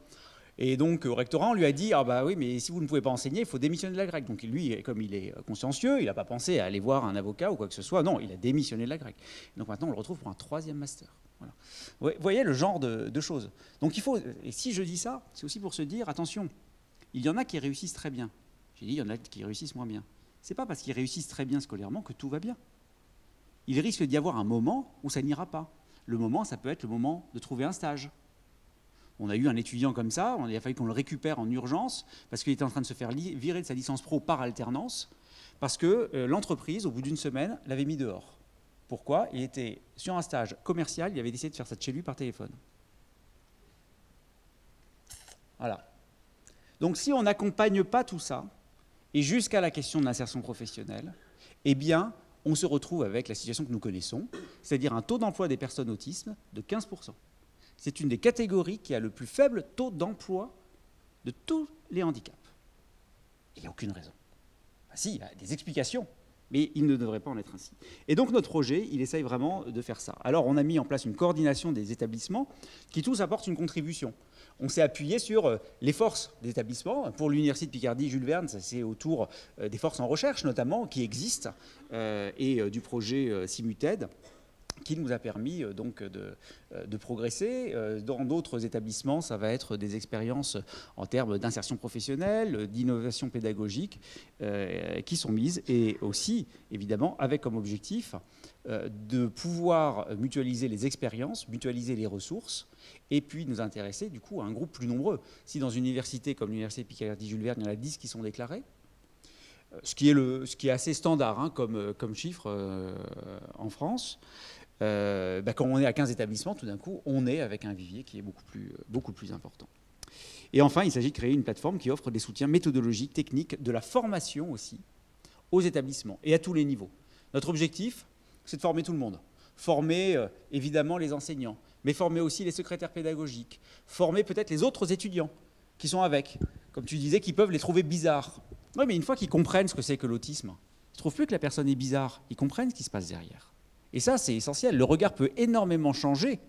Et donc au rectorat, on lui a dit, ah bah oui, mais si vous ne pouvez pas enseigner, il faut démissionner de la grecque. Donc lui, comme il est consciencieux, il n'a pas pensé à aller voir un avocat ou quoi que ce soit. Non, il a démissionné de la grecque. Donc maintenant, on le retrouve pour un 3e master. Voilà. Vous voyez le genre de choses. Donc il faut, et si je dis ça, c'est aussi pour se dire, attention, il y en a qui réussissent très bien. J'ai dit, il y en a qui réussissent moins bien. Ce n'est pas parce qu'ils réussissent très bien scolairement que tout va bien. Il risque d'y avoir un moment où ça n'ira pas. Le moment, ça peut être le moment de trouver un stage. On a eu un étudiant comme ça, il a fallu qu'on le récupère en urgence parce qu'il était en train de se faire virer de sa licence pro par alternance parce que l'entreprise, au bout d'1 semaine, l'avait mis dehors. Pourquoi? Il était sur un stage commercial, il avait décidé de faire ça de chez lui par téléphone. Voilà. Donc si on n'accompagne pas tout ça, et jusqu'à la question de l'insertion professionnelle, eh bien, on se retrouve avec la situation que nous connaissons, c'est-à-dire un taux d'emploi des personnes autistes de 15%. C'est une des catégories qui a le plus faible taux d'emploi de tous les handicaps. Il n'y a aucune raison. Enfin, si, il y a des explications, mais il ne devrait pas en être ainsi. Et donc notre projet, il essaye vraiment de faire ça. Alors on a mis en place une coordination des établissements qui tous apportent une contribution. On s'est appuyé sur les forces des établissements. Pour l'Université de Picardie, Jules Verne, c'est autour des forces en recherche notamment qui existent et du projet Simuted, qui nous a permis donc de progresser. Dans d'autres établissements, ça va être des expériences en termes d'insertion professionnelle, d'innovation pédagogique qui sont mises et aussi, évidemment, avec comme objectif de pouvoir mutualiser les expériences, mutualiser les ressources et puis nous intéresser du coup à un groupe plus nombreux. Si dans une université comme l'Université de Picardie-Jules Verne, il y en a 10 qui sont déclarés, ce qui est assez standard hein, comme chiffre en France, quand on est à 15 établissements, tout d'un coup, on est avec un vivier qui est beaucoup plus important. Et enfin, il s'agit de créer une plateforme qui offre des soutiens méthodologiques, techniques, de la formation aussi, aux établissements et à tous les niveaux. Notre objectif, c'est de former tout le monde. Former, évidemment, les enseignants, mais former aussi les secrétaires pédagogiques, former peut-être les autres étudiants qui sont avec, comme tu disais, qui peuvent les trouver bizarres. Oui, mais une fois qu'ils comprennent ce que c'est que l'autisme, ils ne trouvent plus que la personne est bizarre, ils comprennent ce qui se passe derrière. Et ça, c'est essentiel. Le regard peut énormément changer,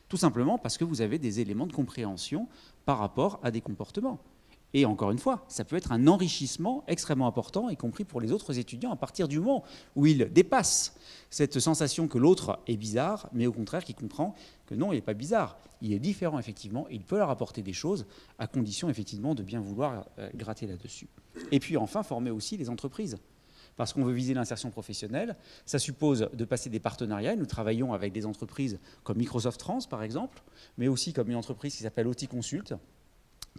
tout simplement parce que vous avez des éléments de compréhension par rapport à des comportements. Et encore une fois, ça peut être un enrichissement extrêmement important, y compris pour les autres étudiants, à partir du moment où ils dépassent cette sensation que l'autre est bizarre, mais au contraire qui comprend que non, il n'est pas bizarre, il est différent effectivement, et il peut leur apporter des choses, à condition effectivement de bien vouloir gratter là-dessus. Et puis enfin, former aussi les entreprises. Parce qu'on veut viser l'insertion professionnelle, ça suppose de passer des partenariats. Nous travaillons avec des entreprises comme Microsoft France, par exemple, mais aussi comme une entreprise qui s'appelle Auticonsult,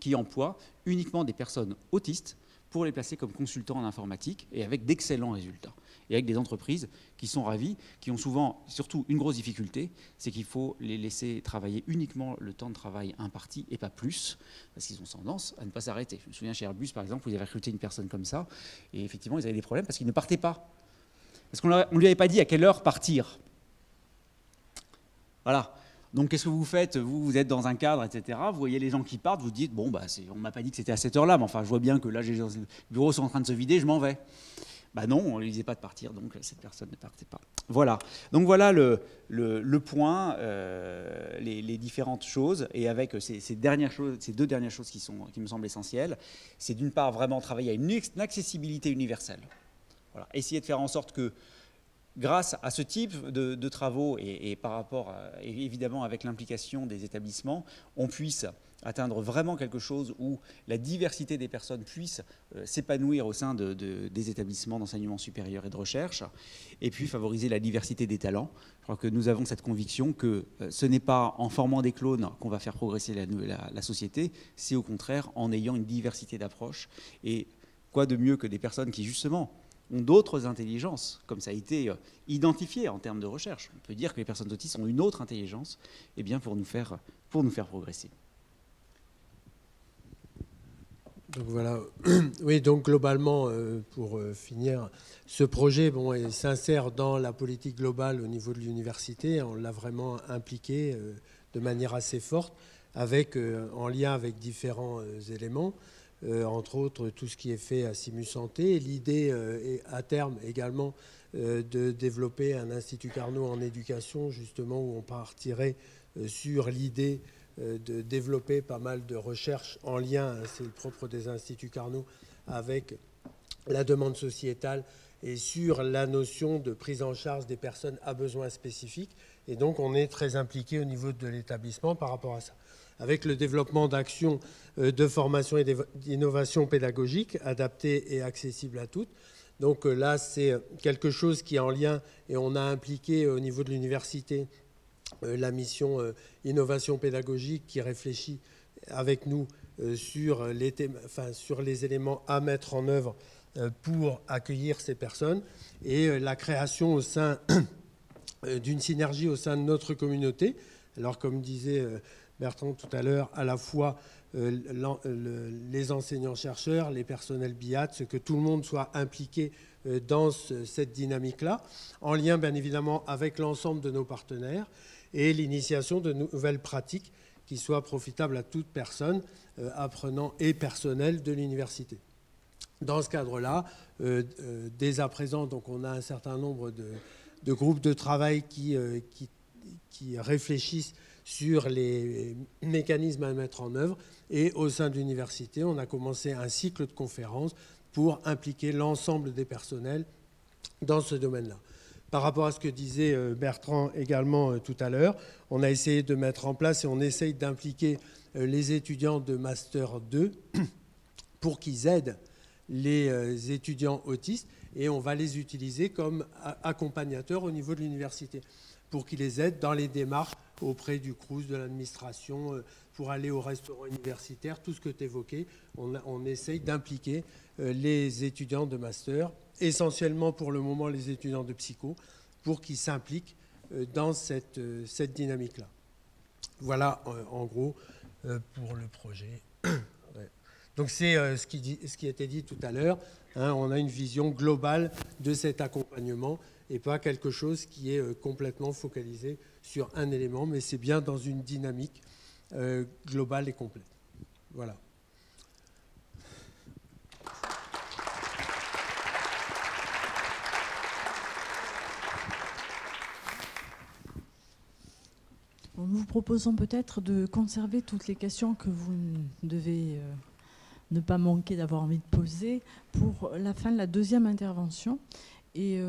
qui emploie uniquement des personnes autistes pour les placer comme consultants en informatique et avec d'excellents résultats. Et avec des entreprises qui sont ravies, qui ont souvent, surtout une grosse difficulté, c'est qu'il faut les laisser travailler uniquement le temps de travail imparti et pas plus, parce qu'ils ont tendance à ne pas s'arrêter. Je me souviens chez Airbus, par exemple, où ils avaient recruté une personne comme ça, et effectivement, ils avaient des problèmes parce qu'ils ne partaient pas. Parce qu'on ne lui avait pas dit à quelle heure partir. Voilà. Donc, qu'est-ce que vous faites? Vous êtes dans un cadre, etc. Vous voyez les gens qui partent, vous dites, bon, bah, on ne m'a pas dit que c'était à cette heure-là, mais enfin, je vois bien que là, les bureaux sont en train de se vider, je m'en vais. Bah non, on ne lui disait pas de partir, donc cette personne ne partait pas. Voilà. Donc, voilà le point, les différentes choses. Et avec ces deux dernières choses qui me semblent essentielles, c'est d'une part vraiment travailler à une accessibilité universelle. Voilà. Essayer de faire en sorte que, grâce à ce type de travaux et par rapport, évidemment, avec l'implication des établissements, on puisse atteindre vraiment quelque chose où la diversité des personnes puisse s'épanouir au sein des établissements d'enseignement supérieur et de recherche, et puis favoriser la diversité des talents. Je crois que nous avons cette conviction que ce n'est pas en formant des clones qu'on va faire progresser la société, c'est au contraire en ayant une diversité d'approches. Et quoi de mieux que des personnes qui, justement, ont d'autres intelligences, comme ça a été identifié en termes de recherche. On peut dire que les personnes autistes ont une autre intelligence, eh bien pour nous faire progresser. Donc voilà. Oui, donc globalement, pour finir, ce projet s'insère dans la politique globale au niveau de l'université. On l'a vraiment impliqué de manière assez forte, en lien avec différents éléments. Entre autres tout ce qui est fait à Simu Santé. L'idée est à terme également de développer un Institut Carnot en éducation, justement, où on partirait sur l'idée de développer pas mal de recherches en lien, c'est le propre des Instituts Carnot, avec la demande sociétale et sur la notion de prise en charge des personnes à besoins spécifiques. Et donc on est très impliqué au niveau de l'établissement par rapport à ça, avec le développement d'actions de formation et d'innovation pédagogique adaptées et accessibles à toutes. Donc là, c'est quelque chose qui est en lien, et on a impliqué au niveau de l'université la mission innovation pédagogique qui réfléchit avec nous sur les éléments à mettre en œuvre pour accueillir ces personnes, et la création au sein d'une synergie au sein de notre communauté. Alors, comme disait Bertrand tout à l'heure, à la fois les enseignants-chercheurs, les personnels BIAT, que tout le monde soit impliqué dans cette dynamique-là, en lien bien évidemment avec l'ensemble de nos partenaires, et l'initiation de nouvelles pratiques qui soient profitables à toute personne, apprenant et personnel de l'université. Dans ce cadre-là, dès à présent, donc on a un certain nombre de groupes de travail qui réfléchissent sur les mécanismes à mettre en œuvre. Et au sein de l'université, on a commencé un cycle de conférences pour impliquer l'ensemble des personnels dans ce domaine-là. Par rapport à ce que disait Bertrand également tout à l'heure, on a essayé de mettre en place, et on essaye d'impliquer les étudiants de Master 2 pour qu'ils aident les étudiants autistes, et on va les utiliser comme accompagnateurs au niveau de l'université pour qu'ils les aident dans les démarches auprès du CRUS, de l'administration, pour aller au restaurant universitaire, tout ce que tu évoquais. On essaye d'impliquer les étudiants de master, essentiellement pour le moment les étudiants de psycho, pour qu'ils s'impliquent dans cette dynamique-là. Voilà en gros pour le projet. Ouais. Donc c'est ce qui a été dit tout à l'heure. On a une vision globale de cet accompagnement et pas quelque chose qui est complètement focalisé sur un élément, mais c'est bien dans une dynamique globale et complète. Voilà. Nous vous proposons peut-être de conserver toutes les questions que vous devez ne pas manquer d'avoir envie de poser pour la fin de la deuxième intervention. Et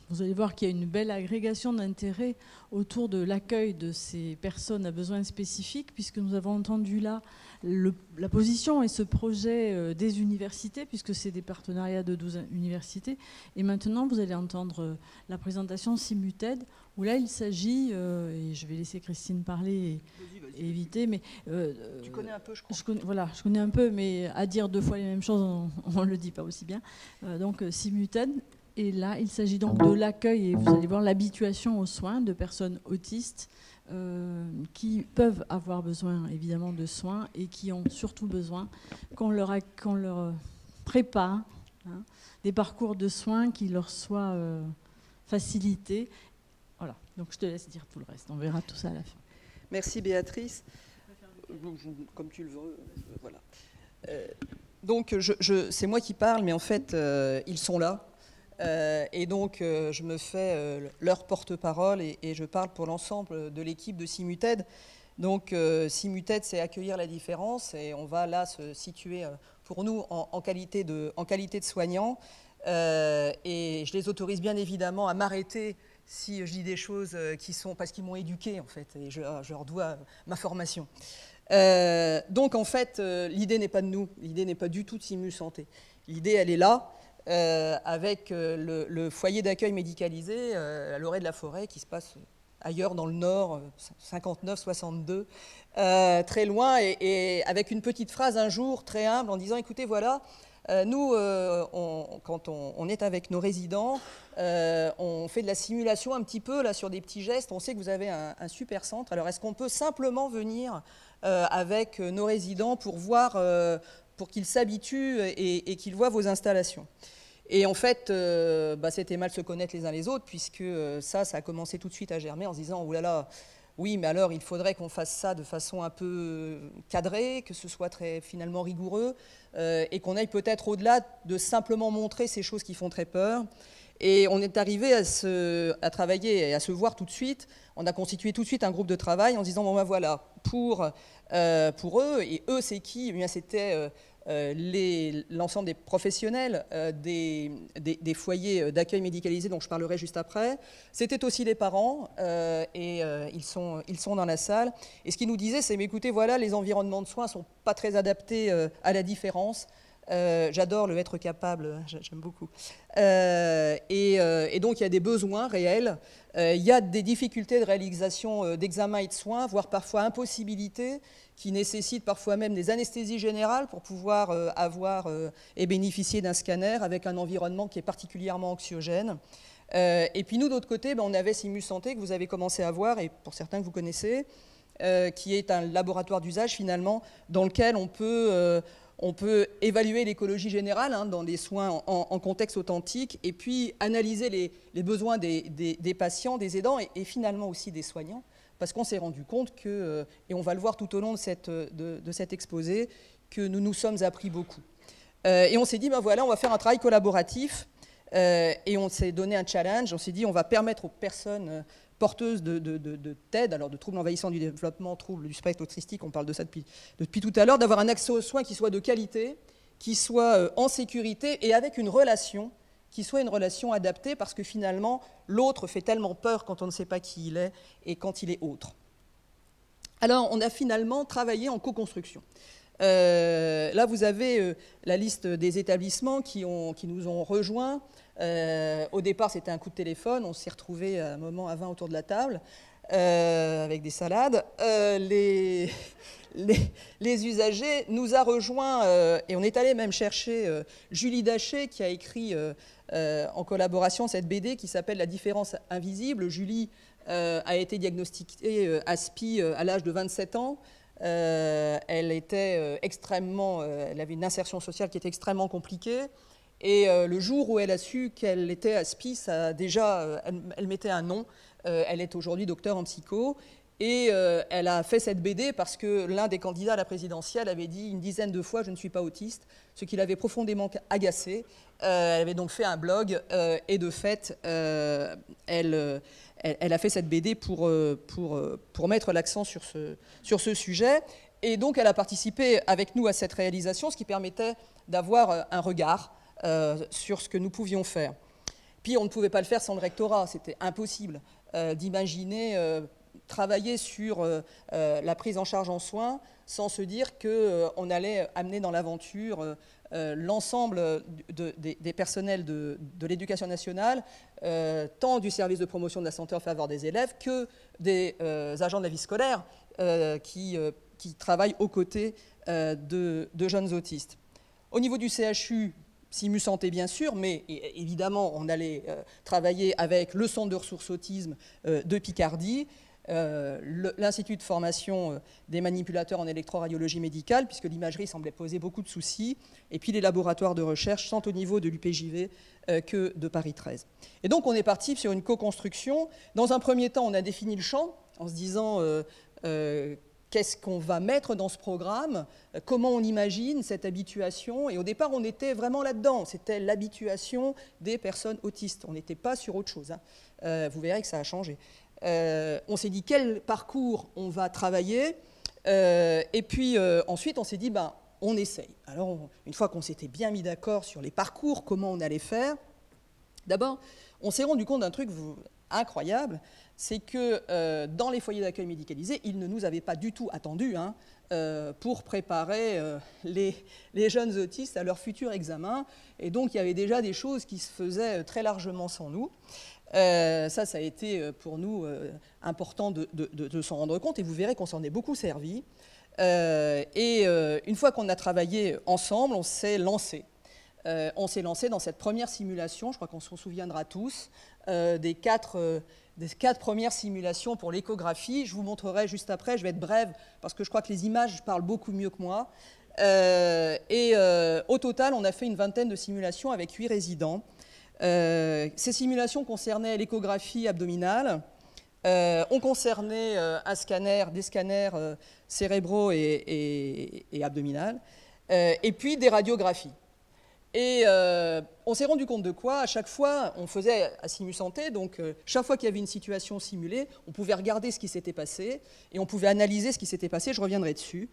vous allez voir qu'il y a une belle agrégation d'intérêt autour de l'accueil de ces personnes à besoins spécifiques, puisque nous avons entendu là la position et ce projet des universités, puisque c'est des partenariats de 12 universités. Et maintenant, vous allez entendre la présentation Simuted, où là, il s'agit, et je vais laisser Christine parler et éviter, mais... tu connais un peu, je crois. Je connais un peu, mais à dire deux fois les mêmes choses, on ne le dit pas aussi bien. Donc, Simuted. Et là, il s'agit donc de l'accueil, et vous allez voir l'habituation aux soins de personnes autistes qui peuvent avoir besoin, évidemment, de soins et qui ont surtout besoin qu'on leur prépare des parcours de soins qui leur soient facilités. Voilà, donc je te laisse dire tout le reste. On verra tout ça à la fin. Merci Béatrice. Comme tu le veux, voilà. Donc, c'est moi qui parle, mais en fait, ils sont là. Et donc, je me fais leur porte-parole et je parle pour l'ensemble de l'équipe de Simuted. Donc, Simuted, c'est accueillir la différence et on va là se situer pour nous en qualité de soignants. Et je les autorise bien évidemment à m'arrêter si je dis des choses qui sont parce qu'ils m'ont éduqué en fait et je leur dois ma formation. Donc, en fait, l'idée n'est pas de nous, l'idée n'est pas du tout de Simu Santé. L'idée, elle est là. Avec le foyer d'accueil médicalisé à l'Orée de la Forêt qui se passe ailleurs dans le Nord, 59-62, très loin, et avec une petite phrase un jour très humble en disant « Écoutez, voilà, nous, quand on est avec nos résidents, on fait de la simulation un petit peu là, sur des petits gestes, on sait que vous avez un super centre, alors est-ce qu'on peut simplement venir avec nos résidents pour voir... pour qu'ils s'habituent et qu'ils voient vos installations. » Et en fait, c'était mal se connaître les uns les autres, puisque ça a commencé tout de suite à germer en se disant « Oh là là, oui, mais alors il faudrait qu'on fasse ça de façon un peu cadrée, que ce soit très finalement rigoureux, et qu'on aille peut-être au-delà de simplement montrer ces choses qui font très peur. » Et on est arrivé à travailler et à se voir tout de suite. On a constitué tout de suite un groupe de travail en se disant « Bon ben voilà, pour eux, et eux c'est qui ? Eh bien, c'était l'ensemble des professionnels des foyers d'accueil médicalisé dont je parlerai juste après. C'était aussi les parents et ils sont dans la salle. Et ce qu'ils nous disaient, c'est « Mais écoutez, voilà, les environnements de soins ne sont pas très adaptés à la différence. » J'adore le être capable, j'aime beaucoup. Et donc, il y a des besoins réels. Il y a des difficultés de réalisation d'examens et de soins, voire parfois impossibilités, qui nécessitent parfois même des anesthésies générales pour pouvoir avoir et bénéficier d'un scanner avec un environnement qui est particulièrement anxiogène. Et puis nous, d'autre côté, on avait Simu Santé que vous avez commencé à voir, et pour certains que vous connaissez, qui est un laboratoire d'usage finalement, dans lequel on peut évaluer l'écologie générale dans des soins en contexte authentique et puis analyser les besoins des patients, des aidants et finalement aussi des soignants. Parce qu'on s'est rendu compte que, et on va le voir tout au long de cet exposé, que nous nous sommes appris beaucoup. Et on s'est dit, ben voilà, on va faire un travail collaboratif et on s'est donné un challenge. On s'est dit, on va permettre aux personnes porteuses de TED, alors de troubles envahissants du développement, troubles du spectre autistique, on parle de ça depuis tout à l'heure, d'avoir un accès aux soins qui soit de qualité, qui soit en sécurité et avec une relation qui soit une relation adaptée parce que finalement, l'autre fait tellement peur quand on ne sait pas qui il est et quand il est autre. Alors, on a finalement travaillé en co-construction. Là, vous avez la liste des établissements qui nous ont rejoints. Au départ, c'était un coup de téléphone. On s'est retrouvés à un moment à 20 autour de la table avec des salades. Les usagers nous a rejoints et on est allé même chercher Julie Daché qui a écrit en collaboration cette BD qui s'appelle La différence invisible. Julie a été diagnostiquée ASPI à l'âge de 27 ans. Elle était elle avait une insertion sociale qui était extrêmement compliquée. Et le jour où elle a su qu'elle était Aspi, elle mettait un nom. Elle est aujourd'hui docteure en psycho. Et elle a fait cette BD parce que l'un des candidats à la présidentielle avait dit une dizaine de fois « je ne suis pas autiste », ce qui l'avait profondément agacée. Elle avait donc fait un blog et de fait, elle a fait cette BD pour mettre l'accent sur ce sujet. Et donc elle a participé avec nous à cette réalisation, ce qui permettait d'avoir un regard sur ce que nous pouvions faire. Puis on ne pouvait pas le faire sans le rectorat, c'était impossible d'imaginer travailler sur la prise en charge en soins sans se dire qu'on allait amener dans l'aventure l'ensemble des personnels de l'éducation nationale, tant du service de promotion de la santé en faveur des élèves que des agents de la vie scolaire qui travaillent aux côtés de jeunes autistes. Au niveau du CHU, Simu Santé bien sûr, mais évidemment on allait travailler avec le centre de ressources autisme de Picardie, l'Institut de formation des manipulateurs en électroradiologie médicale, puisque l'imagerie semblait poser beaucoup de soucis, et puis les laboratoires de recherche, tant au niveau de l'UPJV que de Paris 13. Et donc on est parti sur une co-construction. Dans un premier temps, on a défini le champ, en se disant qu'est-ce qu'on va mettre dans ce programme, comment on imagine cette habituation, et au départ on était vraiment là-dedans, c'était l'habituation des personnes autistes, on n'était pas sur autre chose, hein. Vous verrez que ça a changé. On s'est dit quel parcours on va travailler, et puis ensuite on s'est dit on essaye. Alors une fois qu'on s'était bien mis d'accord sur les parcours, comment on allait faire, d'abord on s'est rendu compte d'un truc incroyable, c'est que dans les foyers d'accueil médicalisés, ils ne nous avaient pas du tout attendus pour préparer les jeunes autistes à leur futur examen, et donc il y avait déjà des choses qui se faisaient très largement sans nous. Ça a été pour nous important de s'en rendre compte, et vous verrez qu'on s'en est beaucoup servi. Une fois qu'on a travaillé ensemble, on s'est lancé. On s'est lancé dans cette première simulation, je crois qu'on s'en souviendra tous, des quatre premières simulations pour l'échographie. Je vous montrerai juste après, je vais être brève, parce que je crois que les images parlent beaucoup mieux que moi. Au total, on a fait une vingtaine de simulations avec 8 résidents. Ces simulations concernaient l'échographie abdominale, ont concerné des scanners cérébraux et abdominales, et puis des radiographies. Et on s'est rendu compte de quoi? À chaque fois, on faisait à Simu Santé, donc chaque fois qu'il y avait une situation simulée, on pouvait regarder ce qui s'était passé, et on pouvait analyser ce qui s'était passé, je reviendrai dessus.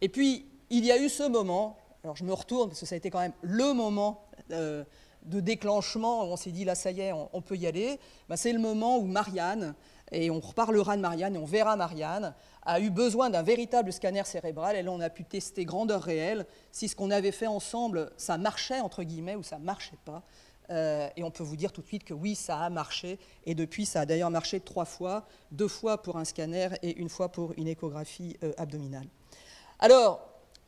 Et puis, il y a eu ce moment, alors je me retourne, parce que ça a été quand même le moment de déclenchement, on s'est dit là ça y est, on peut y aller, c'est le moment où Marianne, et on reparlera de Marianne et on verra Marianne, a eu besoin d'un véritable scanner cérébral, et là on a pu tester grandeur réelle si ce qu'on avait fait ensemble ça marchait entre guillemets ou ça marchait pas, et on peut vous dire tout de suite que oui, ça a marché, et depuis ça a d'ailleurs marché 3 fois, 2 fois pour un scanner et 1 fois pour une échographie abdominale. Alors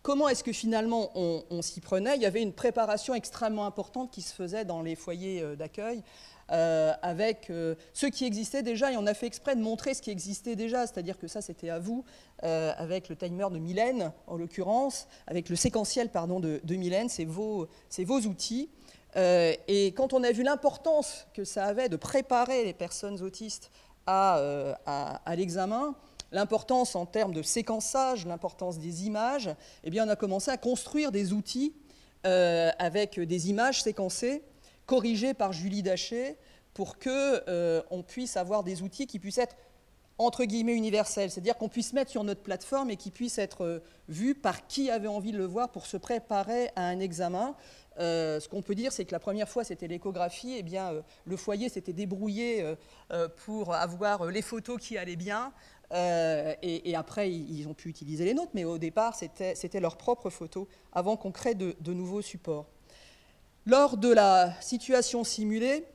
comment est-ce que finalement on s'y prenait? Il y avait une préparation extrêmement importante qui se faisait dans les foyers d'accueil avec ce qui existait déjà, et on a fait exprès de montrer ce qui existait déjà, c'est-à-dire que ça c'était à vous, avec le timer de Mylène en l'occurrence, avec le séquentiel de Mylène, c'est vos outils. Et quand on a vu l'importance que ça avait de préparer les personnes autistes à l'examen, l'importance en termes de séquençage, l'importance des images, eh bien on a commencé à construire des outils avec des images séquencées, corrigées par Julie Daché, pour qu'on puisse avoir des outils qui puissent être entre guillemets universels, c'est-à-dire qu'on puisse mettre sur notre plateforme et qui puissent être vus par qui avait envie de le voir pour se préparer à un examen. Ce qu'on peut dire, c'est que la première fois, c'était l'échographie, eh bien, le foyer s'était débrouillé pour avoir les photos qui allaient bien, et après, ils ont pu utiliser les nôtres, mais au départ, c'était leurs propres photos, avant qu'on crée de nouveaux supports. Lors de la situation simulée,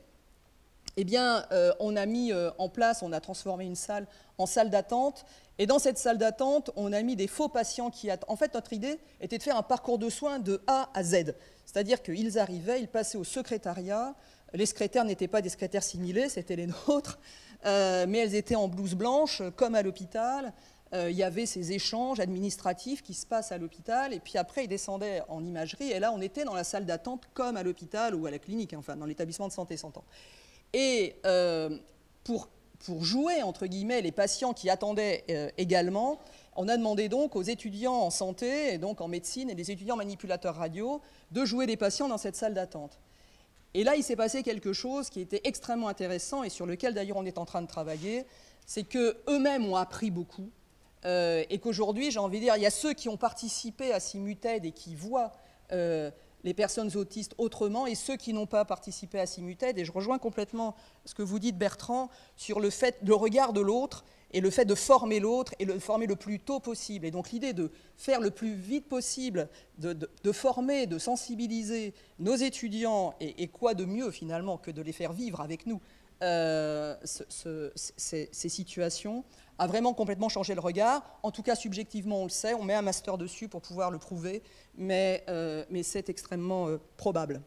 eh bien, on a mis en place, on a transformé une salle en salle d'attente, et dans cette salle d'attente, on a mis des faux patients qui attendent. En fait, notre idée était de faire un parcours de soins de A à Z, c'est-à-dire qu'ils arrivaient, ils passaient au secrétariat, les secrétaires n'étaient pas des secrétaires simulés, c'était les nôtres, mais elles étaient en blouse blanche, comme à l'hôpital, il y avait ces échanges administratifs qui se passent à l'hôpital, et puis après, ils descendaient en imagerie, et là, on était dans la salle d'attente comme à l'hôpital ou à la clinique, enfin, dans l'établissement de santé s'entend. Et pour jouer, entre guillemets, les patients qui attendaient également, on a demandé donc aux étudiants en santé, et donc en médecine, et les étudiants manipulateurs radio, de jouer des patients dans cette salle d'attente. Et là, il s'est passé quelque chose qui était extrêmement intéressant, et sur lequel d'ailleurs on est en train de travailler, c'est qu'eux-mêmes ont appris beaucoup, et qu'aujourd'hui, j'ai envie de dire, il y a ceux qui ont participé à Simuted et qui voient les personnes autistes autrement, et ceux qui n'ont pas participé à Simuted. Et je rejoins complètement ce que vous dites, Bertrand, sur le regard de l'autre, et le fait de former l'autre, et le former le plus tôt possible. Et donc l'idée de faire le plus vite possible, de former, de sensibiliser nos étudiants, et quoi de mieux finalement que de les faire vivre avec nous ces situations, a vraiment complètement changé le regard. En tout cas, subjectivement, on le sait, on met un master dessus pour pouvoir le prouver, mais c'est extrêmement probable.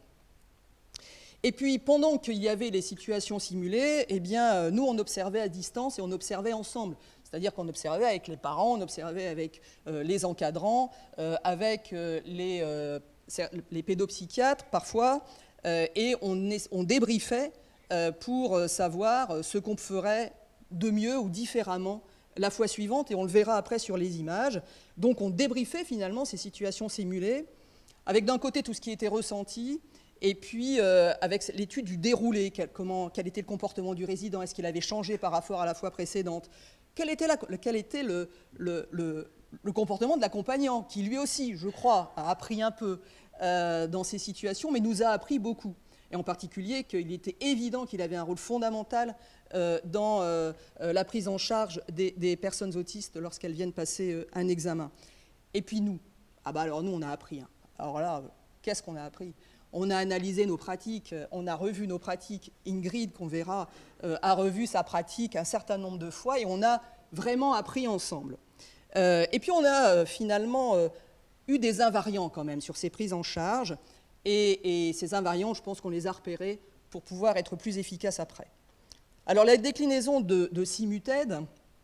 Et puis, pendant qu'il y avait les situations simulées, eh bien, nous, on observait à distance et on observait ensemble. C'est-à-dire qu'on observait avec les parents, on observait avec les encadrants, avec les pédopsychiatres parfois, et on débriefait pour savoir ce qu'on ferait de mieux ou différemment la fois suivante, et on le verra après sur les images. Donc on débriefait finalement ces situations simulées, avec d'un côté tout ce qui était ressenti, et puis avec l'étude du déroulé, quel était le comportement du résident, est-ce qu'il avait changé par rapport à la fois précédente, quel était le comportement de l'accompagnant, qui lui aussi, je crois, a appris un peu dans ces situations, mais nous a appris beaucoup. Et en particulier qu'il était évident qu'il avait un rôle fondamental dans la prise en charge des personnes autistes lorsqu'elles viennent passer un examen. Et puis nous, alors nous on a appris. Alors là, qu'est-ce qu'on a appris? On a analysé nos pratiques, on a revu nos pratiques. Ingrid, qu'on verra, a revu sa pratique un certain nombre de fois, et on a vraiment appris ensemble. Et puis on a finalement eu des invariants quand même sur ces prises en charge. Et ces invariants, je pense qu'on les a repérés pour pouvoir être plus efficaces après. Alors la déclinaison de Simuted,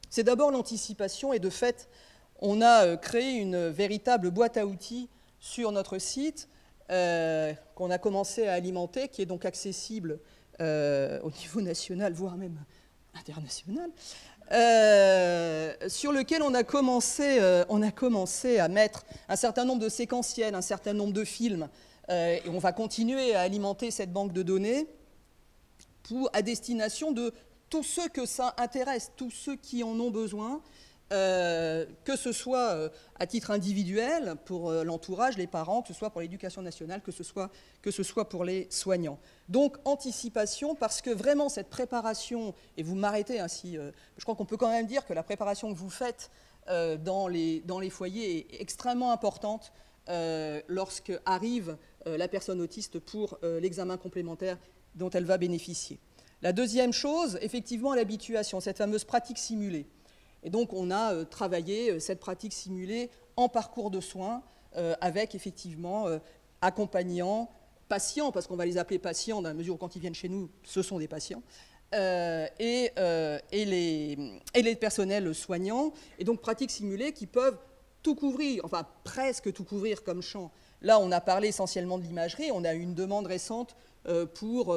c'est d'abord l'anticipation, et de fait, on a créé une véritable boîte à outils sur notre site qu'on a commencé à alimenter, qui est donc accessible au niveau national, voire même international, sur lequel on a commencé à mettre un certain nombre de séquentiels, un certain nombre de films. Et on va continuer à alimenter cette banque de données à destination de tous ceux que ça intéresse, tous ceux qui en ont besoin, que ce soit à titre individuel pour l'entourage, les parents, que ce soit pour l'éducation nationale, que ce soit pour les soignants. Donc anticipation, parce que vraiment cette préparation, et vous m'arrêtez ainsi, je crois qu'on peut quand même dire que la préparation que vous faites dans les foyers est extrêmement importante lorsque arrive la personne autiste pour l'examen complémentaire dont elle va bénéficier. La deuxième chose, effectivement, l'habituation, cette fameuse pratique simulée. Et donc on a travaillé cette pratique simulée en parcours de soins avec effectivement accompagnants, patients, parce qu'on va les appeler patients dans la mesure où quand ils viennent chez nous, ce sont des patients, et les personnels soignants. Et donc pratiques simulées qui peuvent tout couvrir, enfin presque tout couvrir comme champ. Là, on a parlé essentiellement de l'imagerie. On a eu une demande récente pour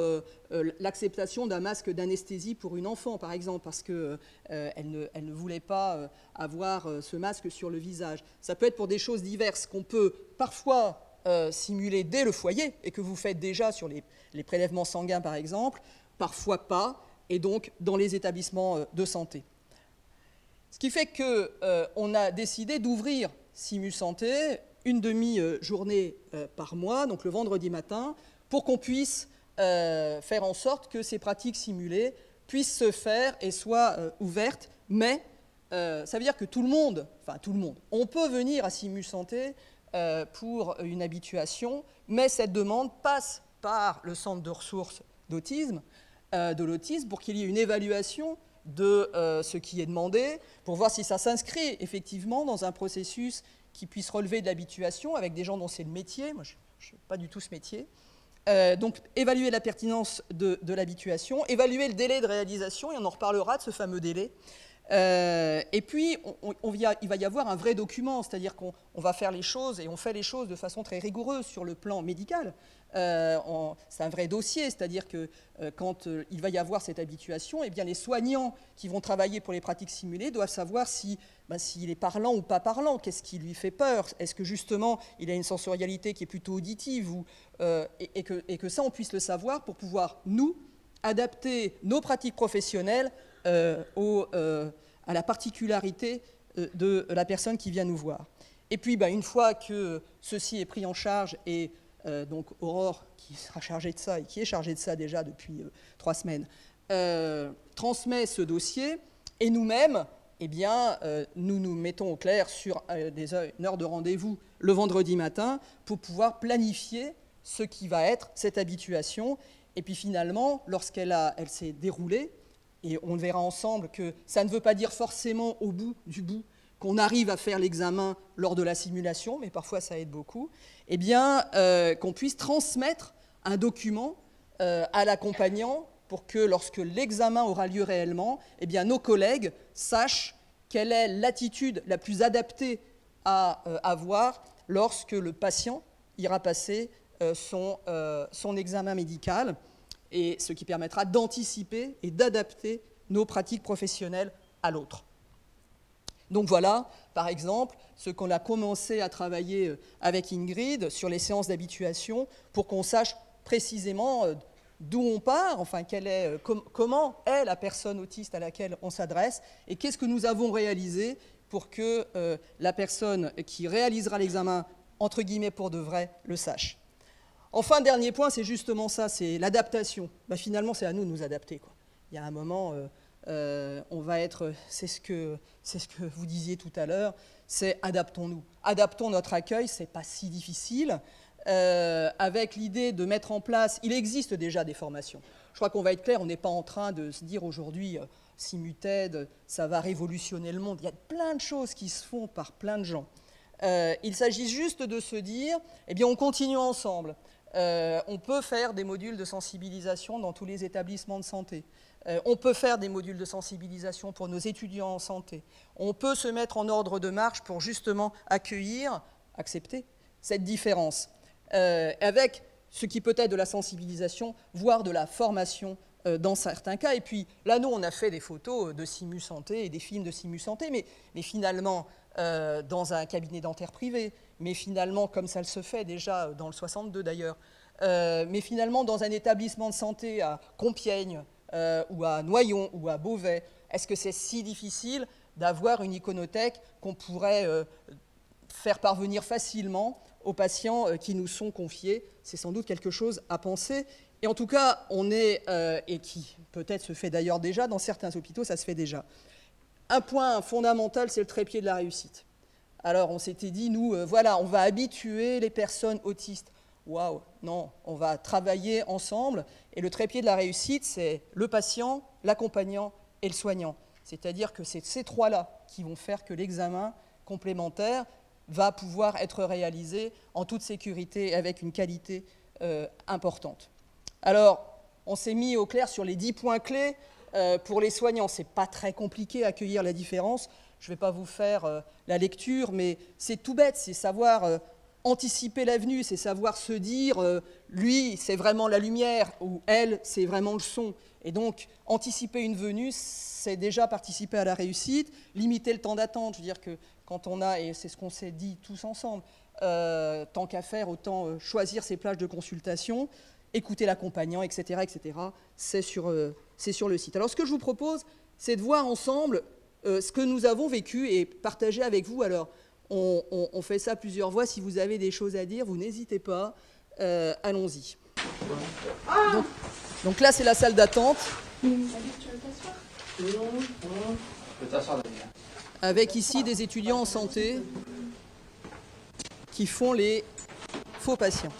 l'acceptation d'un masque d'anesthésie pour une enfant, par exemple, parce qu'elle ne voulait pas avoir ce masque sur le visage. Ça peut être pour des choses diverses qu'on peut parfois simuler dès le foyer, et que vous faites déjà sur les prélèvements sanguins, par exemple, parfois pas, et donc dans les établissements de santé. Ce qui fait qu'on a décidé d'ouvrir SimuSanté une demi-journée par mois, donc le vendredi matin, pour qu'on puisse faire en sorte que ces pratiques simulées puissent se faire et soient ouvertes, mais ça veut dire que tout le monde, on peut venir à SimuSanté pour une habituation, mais cette demande passe par le centre de ressources d'autisme, de l'autisme, pour qu'il y ait une évaluation de ce qui est demandé, pour voir si ça s'inscrit effectivement dans un processus qui puisse relever de l'habituation avec des gens dont c'est le métier. Moi, je n'ai pas du tout ce métier. Donc, évaluer la pertinence de l'habituation, évaluer le délai de réalisation, et on en reparlera de ce fameux délai, Et puis, il va y avoir un vrai document, c'est-à-dire qu'on va faire les choses, et on fait les choses de façon très rigoureuse sur le plan médical. C'est un vrai dossier, c'est-à-dire que quand il va y avoir cette habituation, eh bien, les soignants qui vont travailler pour les pratiques simulées doivent savoir s'il est parlant ou pas parlant, qu'est-ce qui lui fait peur, est-ce que justement il a une sensorialité qui est plutôt auditive, et que ça on puisse le savoir pour pouvoir, nous, adapter nos pratiques professionnelles à la particularité de la personne qui vient nous voir. Et puis, une fois que ceci est pris en charge, et donc Aurore, qui sera chargée de ça, et qui est chargée de ça déjà depuis 3 semaines, transmet ce dossier, et nous-mêmes, eh bien, nous nous mettons au clair sur une heure de rendez-vous le vendredi matin pour pouvoir planifier ce qui va être cette habituation. Et puis finalement, lorsqu'elle s'est déroulée, et on verra ensemble que ça ne veut pas dire forcément au bout du bout qu'on arrive à faire l'examen lors de la simulation, mais parfois ça aide beaucoup, eh bien, qu'on puisse transmettre un document à l'accompagnant pour que lorsque l'examen aura lieu réellement, eh bien, nos collègues sachent quelle est l'attitude la plus adaptée à avoir lorsque le patient ira passer son examen médical, et ce qui permettra d'anticiper et d'adapter nos pratiques professionnelles à l'autre. Donc voilà, par exemple, ce qu'on a commencé à travailler avec Ingrid sur les séances d'habituation pour qu'on sache précisément d'où on part, enfin comment est la personne autiste à laquelle on s'adresse, et qu'est-ce que nous avons réalisé pour que la personne qui réalisera l'examen, entre guillemets pour de vrai, le sache. Enfin, dernier point, c'est justement ça, c'est l'adaptation. Finalement, c'est à nous de nous adapter, quoi. Il y a un moment, on va être, c'est ce que vous disiez tout à l'heure, c'est adaptons-nous. Adaptons notre accueil, c'est pas si difficile, avec l'idée de mettre en place, il existe déjà des formations. Je crois qu'on va être clair, on n'est pas en train de se dire aujourd'hui, Simuted, ça va révolutionner le monde. Il y a plein de choses qui se font par plein de gens. Il s'agit juste de se dire, eh bien, on continue ensemble. On peut faire des modules de sensibilisation dans tous les établissements de santé. On peut faire des modules de sensibilisation pour nos étudiants en santé. On peut se mettre en ordre de marche pour justement accepter cette différence, avec ce qui peut être de la sensibilisation, voire de la formation dans certains cas. Et puis là, nous, on a fait des photos de Simu Santé et des films de Simu Santé, mais finalement, dans un cabinet dentaire privé, mais finalement, comme ça se fait déjà dans le 62 d'ailleurs, mais finalement dans un établissement de santé à Compiègne, ou à Noyon, ou à Beauvais. Est-ce que c'est si difficile d'avoir une iconothèque qu'on pourrait faire parvenir facilement aux patients qui nous sont confiés? C'est sans doute quelque chose à penser. Et en tout cas, on est, et qui peut-être se fait d'ailleurs déjà, dans certains hôpitaux, ça se fait déjà. Un point fondamental, c'est le trépied de la réussite. Alors, on s'était dit, nous, voilà, on va habituer les personnes autistes. Waouh, non, on va travailler ensemble. Et le trépied de la réussite, c'est le patient, l'accompagnant et le soignant. C'est-à-dire que c'est ces trois-là qui vont faire que l'examen complémentaire va pouvoir être réalisé en toute sécurité et avec une qualité importante. Alors, on s'est mis au clair sur les 10 points clés. Pour les soignants, ce n'est pas très compliqué à accueillir la différence. Je ne vais pas vous faire la lecture, mais c'est tout bête, c'est savoir anticiper la venue, c'est savoir se dire, lui, c'est vraiment la lumière, ou elle, c'est vraiment le son. Et donc, anticiper une venue, c'est déjà participer à la réussite, limiter le temps d'attente. Je veux dire que quand on a, et c'est ce qu'on s'est dit tous ensemble, tant qu'à faire, autant choisir ses plages de consultation, écouter l'accompagnant, etc., etc., c'est sur le site. Alors, ce que je vous propose, c'est de voir ensemble ce que nous avons vécu et partager avec vous. Alors, on fait ça plusieurs fois. Si vous avez des choses à dire, vous n'hésitez pas. Allons-y. Donc là, c'est la salle d'attente. Avec ici des étudiants en santé qui font les faux patients.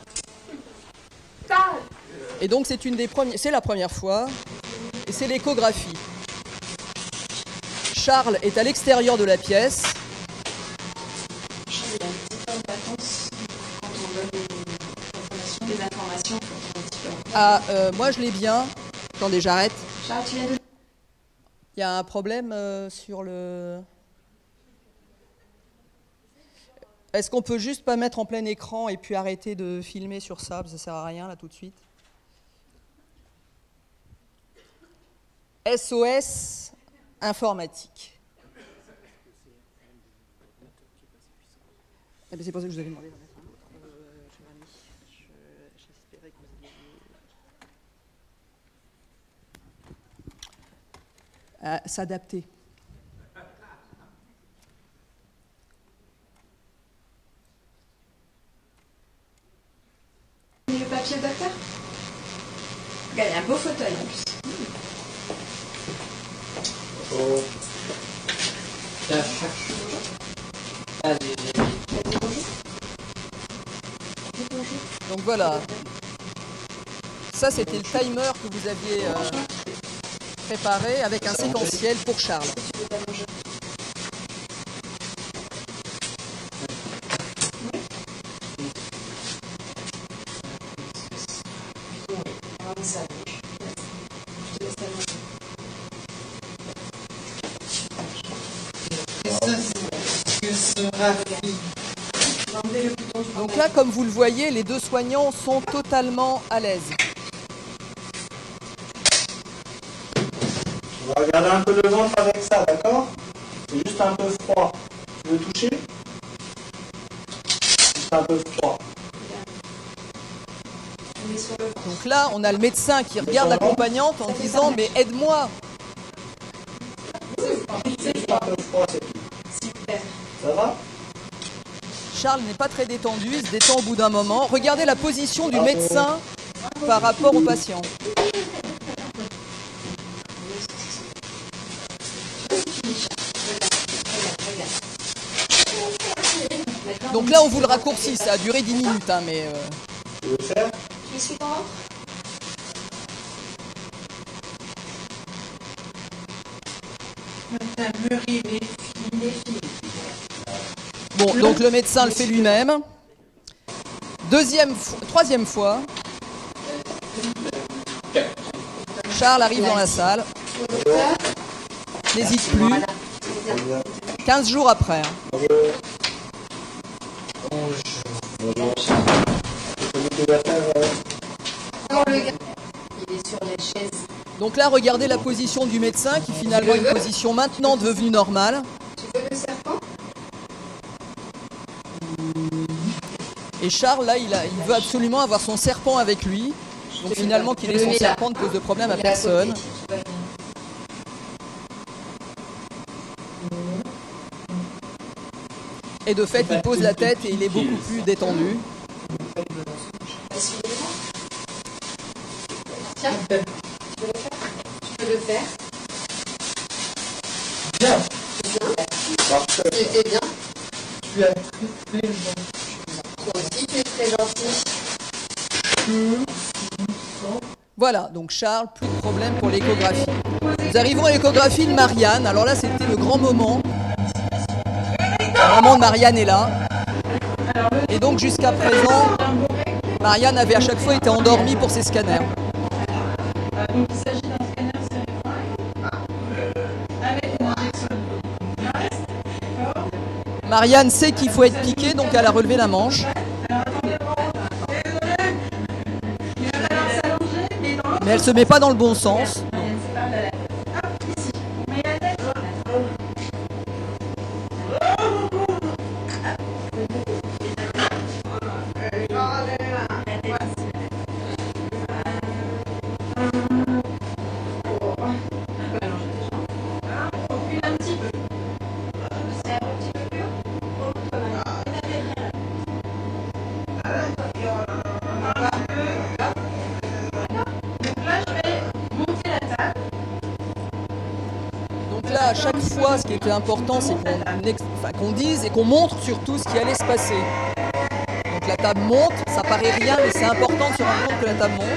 Et donc, c'est la première fois. Et c'est l'échographie. Charles est à l'extérieur de la pièce. Moi je l'ai bien. Attendez, j'arrête. Il y a un problème sur le... Est-ce qu'on peut juste pas mettre en plein écran et puis arrêter de filmer sur ça? Ça sert à rien là tout de suite. SOS informatique. Eh bien, c'est pour ça que je vous avais demandé d'en mettre un autre, cher ami. J'espérais que vous alliez s'adapter. Le papier docteur. Regarde, il y a un beau fauteuil en plus. Oh. Donc voilà. Ça, c'était le timer que vous aviez préparé avec un séquentiel pour Charles. Donc là, comme vous le voyez, les deux soignants sont totalement à l'aise. On va regarder un peu le ventre avec ça, d'accord? C'est juste un peu froid. Tu veux toucher? Juste un peu froid. Donc là, on a le médecin qui regarde l'accompagnante en disant « Mais aide-moi !» Juste un peu froid, c'est tout. Super. Ça va? Charles n'est pas très détendu, il se détend au bout d'un moment. Regardez la position du médecin par rapport au patient. Donc là, on vous le raccourcit, ça a duré 10 minutes, hein, mais... Tu veux le faire? Je suis ton ventre. Bon, donc le médecin le fait lui-même. Troisième fois. Charles arrive dans la salle. N'hésite plus. 15 jours après. Non, le gars, il est sur les chaises. Donc là, regardez la position du médecin qui finalement est une position maintenant devenue normale. Tu veux le serpent? Et Charles, là, il veut absolument avoir son serpent avec lui. Donc finalement, qu'il ait son serpent ne pose de problème à personne. Et de fait, il pose la tête et il est beaucoup plus détendu. Tiens, tu veux le faire? Tu peux le faire? Bien. Bien. Tu étais bien. Tu as très bien. Toi aussi, tu es très gentil. Voilà, donc Charles, plus de problème pour l'échographie. Nous arrivons à l'échographie de Marianne. Alors là, c'était le grand moment. La maman de Marianne est là. Et donc jusqu'à présent, Marianne avait à chaque fois été endormie pour ses scanners. Donc il s'agit d'un scanner cérébral avec une injection de d'accord. Marianne sait qu'il faut être piqué, donc elle a relevé la manche. Mais elle se met pas dans le bon sens. À chaque fois, ce qui était important, c'est qu'on dise et qu'on montre surtout ce qui allait se passer. Donc la table monte, ça paraît rien, mais c'est important de se rendre compte que la table monte.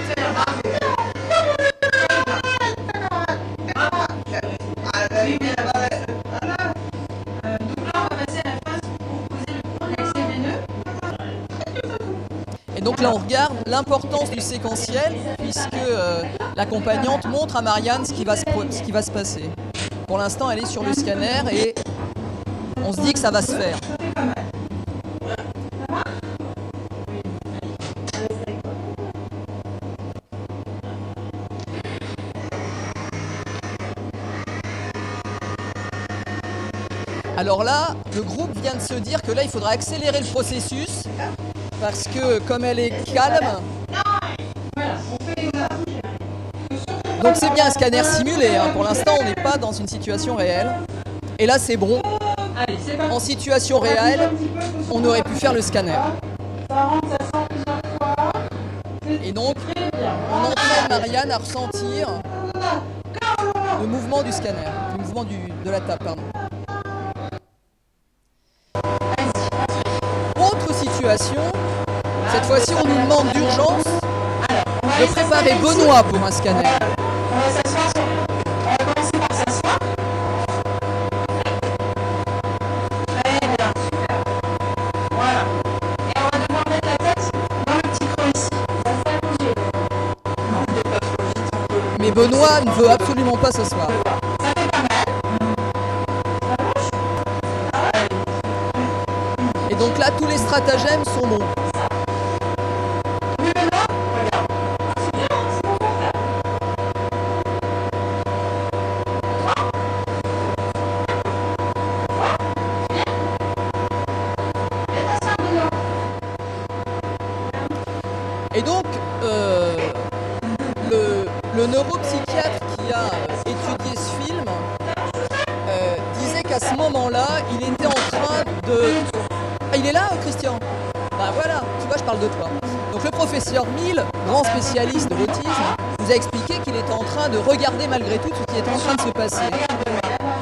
Et donc là, on regarde l'importance du séquentiel, puisque l'accompagnante montre à Marianne ce qui va se passer. Pour l'instant, elle est sur le scanner et on se dit que ça va se faire. Alors là, le groupe vient de se dire que là, il faudra accélérer le processus parce que comme elle est calme, donc c'est bien un scanner simulé, hein. Pour l'instant, on n'est pas dans une situation réelle. Et là, c'est bon. En situation réelle, on aurait pu faire le scanner. Et donc, on entraîne Marianne à ressentir le mouvement du scanner, le mouvement de la table, pardon. Autre situation, cette fois-ci on nous demande d'urgence de préparer Benoît pour un scanner. On va s'asseoir sur... On va commencer par s'asseoir. Très bien, super. Voilà. Et on va devoir mettre la tête dans le petit creux ici. Ça fait bouger. Non, on ne pas trop vite. On peut... Mais Benoît ne veut absolument pas s'asseoir. Ça fait pas mal. Ça marche. Et donc là, tous les stratagèmes sont bons. Oui, Benoît, regarde. C'est bien, c'est confortable. Et donc, le neuropsychiatre qui a étudié ce film disait qu'à ce moment-là, il était en train de... Ah, il est là, Christian? Ben voilà, tu vois, je parle de toi. Donc le professeur Mill, grand spécialiste de l'autisme, nous a expliqué qu'il était en train de regarder malgré tout ce qui était en train de se passer.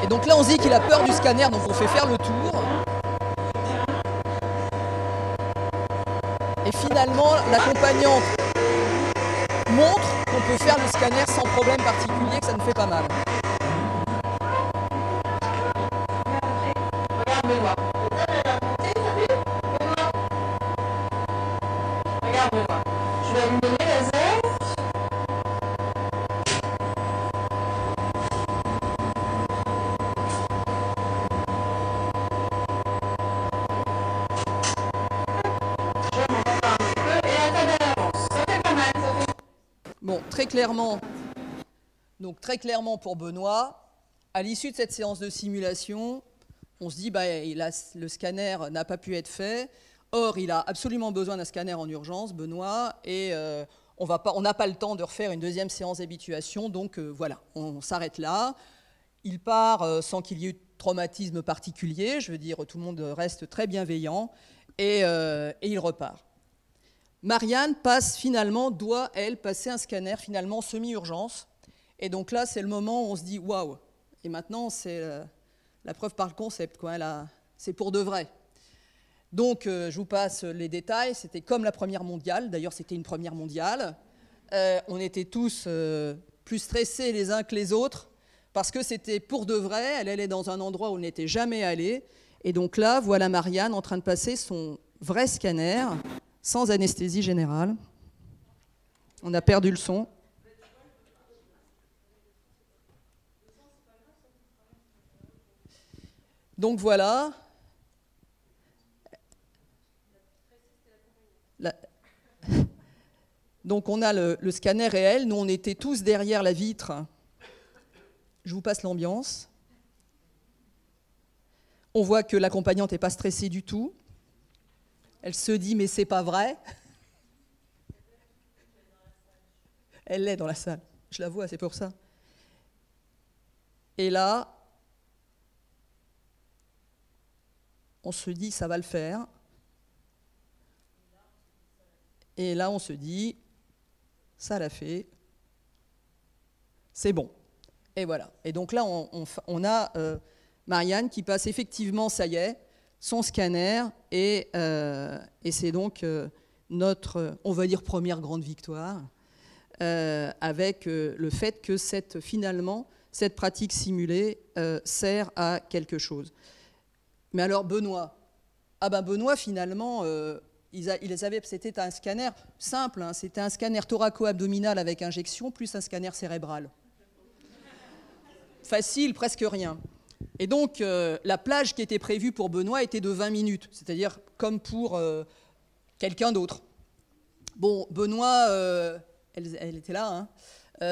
Et donc là, on se dit qu'il a peur du scanner, donc on fait faire le tour. Et finalement, l'accompagnante montre qu'on peut faire le scanner sans problème particulier, que ça ne fait pas mal. Regarde Benoît. Regarde Benoît. Je vais allumer les lasers. Je monte encore un petit peu et la table elle avance. Ça fait pas mal, ça fait... Bon, très clairement pour Benoît, à l'issue de cette séance de simulation, on se dit bah, le scanner n'a pas pu être fait. Or, il a absolument besoin d'un scanner en urgence, Benoît, et on n'a pas le temps de refaire une deuxième séance d'habituation, donc voilà, on s'arrête là. Il part sans qu'il y ait eu de traumatisme particulier, je veux dire, tout le monde reste très bienveillant, et il repart. Marianne doit, elle, passer un scanner finalement semi-urgence. Et donc là, c'est le moment où on se dit « waouh !» Et maintenant, c'est la preuve par le concept, quoi. C'est pour de vrai. Donc, je vous passe les détails. C'était comme la première mondiale. D'ailleurs, c'était une première mondiale. On était tous plus stressés les uns que les autres parce que c'était pour de vrai. Elle allait dans un endroit où elle n'était jamais allée. Et donc là, voilà Marianne en train de passer son vrai scanner sans anesthésie générale. On a perdu le son. Donc voilà. Donc on a le scanner réel. Nous, on était tous derrière la vitre. Je vous passe l'ambiance. On voit que l'accompagnante n'est pas stressée du tout. Elle se dit, mais c'est pas vrai. Elle est dans la salle. Je la vois, c'est pour ça. Et là, on se dit, ça va le faire. Et là, on se dit, ça l'a fait. C'est bon. Et voilà. Et donc là, on a Marianne qui passe effectivement, ça y est, son scanner. Et c'est donc notre, on va dire, première grande victoire, avec le fait que finalement, cette pratique simulée sert à quelque chose. Mais alors, Benoît, Benoît, finalement, c'était un scanner simple, hein, c'était un scanner thoraco-abdominal avec injection, plus un scanner cérébral. facile, presque rien. Et donc, la plage qui était prévue pour Benoît était de 20 minutes, c'est-à-dire comme pour quelqu'un d'autre. Bon, Benoît, elle était là, hein.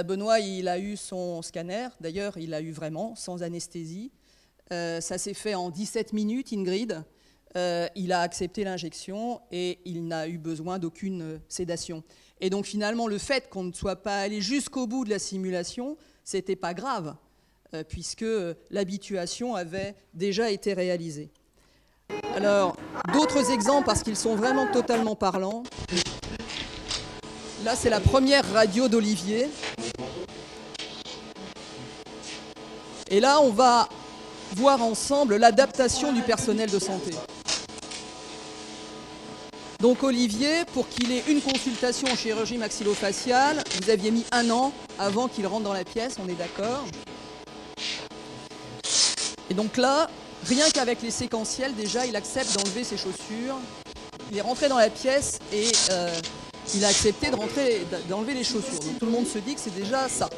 Benoît, il a eu son scanner, d'ailleurs, il l'a eu vraiment, sans anesthésie. Ça s'est fait en 17 minutes, Ingrid. Il a accepté l'injection et il n'a eu besoin d'aucune sédation. Et donc, finalement, le fait qu'on ne soit pas allé jusqu'au bout de la simulation, c'était pas grave, puisque l'habituation avait déjà été réalisée. Alors, d'autres exemples, parce qu'ils sont vraiment totalement parlants. Là, c'est la première radio d'Olivier. Et là, on va voir ensemble l'adaptation du personnel de santé. Donc Olivier, pour qu'il ait une consultation en chirurgie maxillofaciale, vous aviez mis 1 an avant qu'il rentre dans la pièce, on est d'accord? Et donc là, rien qu'avec les séquentiels, déjà, il accepte d'enlever ses chaussures. Il est rentré dans la pièce et il a accepté d'enlever les chaussures. Donc tout le monde se dit que c'est déjà ça.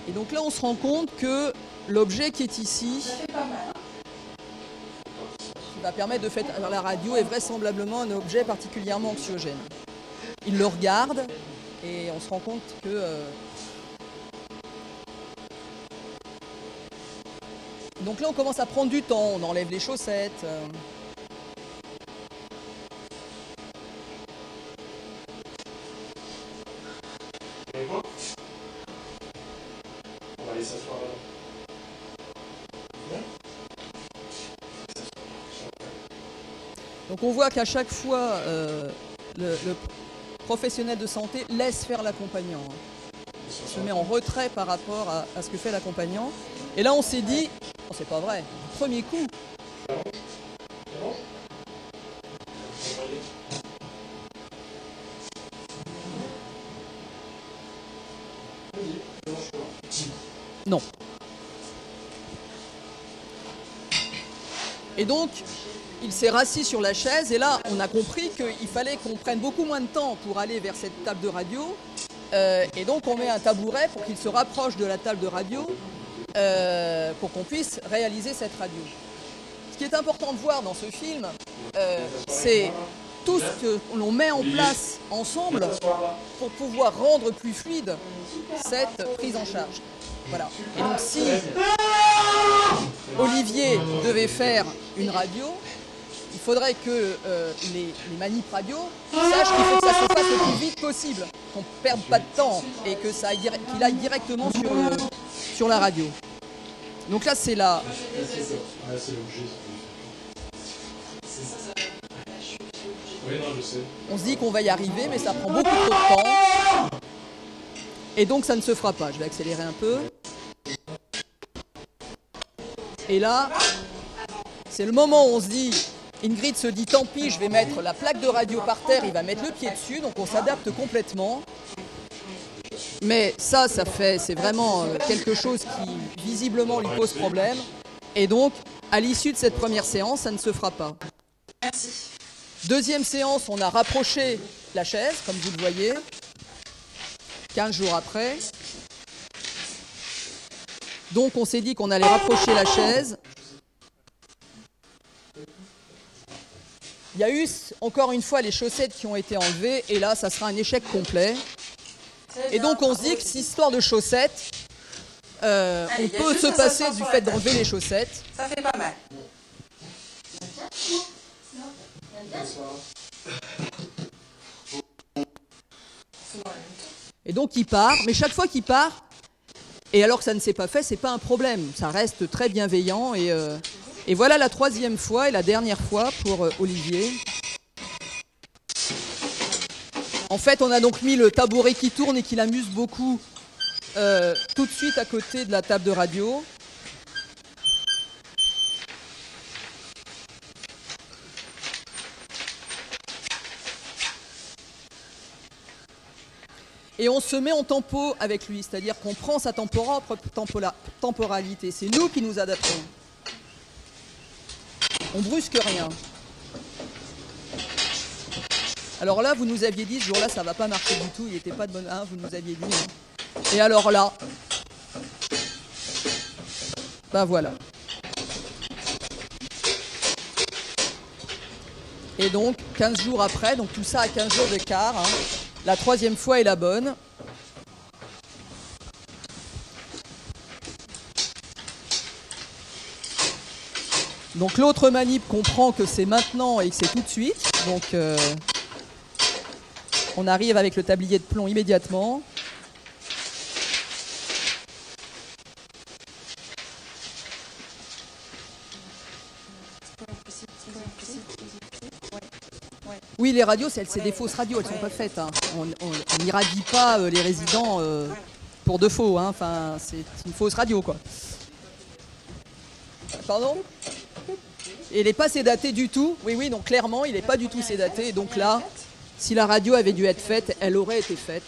Et donc là, on se rend compte que l'objet qui est ici, qui va permettre de faire la radio, est vraisemblablement un objet particulièrement anxiogène. Il le regarde et on se rend compte que... Donc là, on commence à prendre du temps, on enlève les chaussettes. On va aller s'asseoir là. Donc on voit qu'à chaque fois, le professionnel de santé laisse faire l'accompagnant. Il se met en retrait par rapport à ce que fait l'accompagnant. Et là, on s'est dit, oh, c'est pas vrai, du premier coup. Non. Et donc, il s'est rassis sur la chaise et là, on a compris qu'il fallait qu'on prenne beaucoup moins de temps pour aller vers cette table de radio. Et donc, on met un tabouret pour qu'il se rapproche de la table de radio pour qu'on puisse réaliser cette radio. Ce qui est important de voir dans ce film, c'est tout ce que l'on met en place ensemble pour pouvoir rendre plus fluide cette prise en charge. Voilà. Et donc si Olivier devait faire une radio, il faudrait que les manip radio sachent qu'il faut que ça se fasse le plus vite possible, qu'on ne perde pas de temps et que ça aille qu'il aille directement sur la radio. Donc là c'est là. On se dit qu'on va y arriver, mais ça prend beaucoup trop de temps. Et donc ça ne se fera pas. Je vais accélérer un peu. Et là, c'est le moment où on se dit, Ingrid se dit tant pis, je vais mettre la plaque de radio par terre, il va mettre le pied dessus, donc on s'adapte complètement. Mais ça c'est vraiment quelque chose qui visiblement lui pose problème. Et donc, à l'issue de cette première séance, ça ne se fera pas. Merci. Deuxième séance, on a rapproché la chaise, comme vous le voyez. 15 jours après. Donc on s'est dit qu'on allait rapprocher la chaise. Il y a eu encore une fois les chaussettes qui ont été enlevées et là ça sera un échec complet. Et donc on se dit que cette histoire de chaussettes, on peut se passer du fait d'enlever les chaussettes. Ça fait pas mal. Et donc il part, mais chaque fois qu'il part, et alors que ça ne s'est pas fait, c'est pas un problème. Ça reste très bienveillant et voilà la troisième fois et la dernière fois pour Olivier. En fait, on a donc mis le tabouret qui tourne et qui l'amuse beaucoup tout de suite à côté de la table de radio. Et on se met en tempo avec lui, c'est-à-dire qu'on prend sa temporalité. C'est nous qui nous adaptons. On brusque rien. Alors là, vous nous aviez dit, ce jour-là, ça va pas marcher du tout, il n'était pas de bonne... Hein, vous nous aviez dit. Hein. Et alors là, ben voilà. Et donc, 15 jours après, donc tout ça à 15 jours d'écart, hein, la troisième fois est la bonne. Donc l'autre manip comprend que c'est maintenant et que c'est tout de suite. Donc on arrive avec le tablier de plomb immédiatement. Oui, les radios, c'est des fausses radios, elles ne sont pas faites. Hein. On n'irradie pas les résidents pour de faux. Hein. Enfin, c'est une fausse radio, quoi. Pardon ? Et il n'est pas sédaté du tout. Oui, oui, donc clairement, il n'est pas du tout sédaté. Et donc là, si la radio avait dû être faite, elle aurait été faite.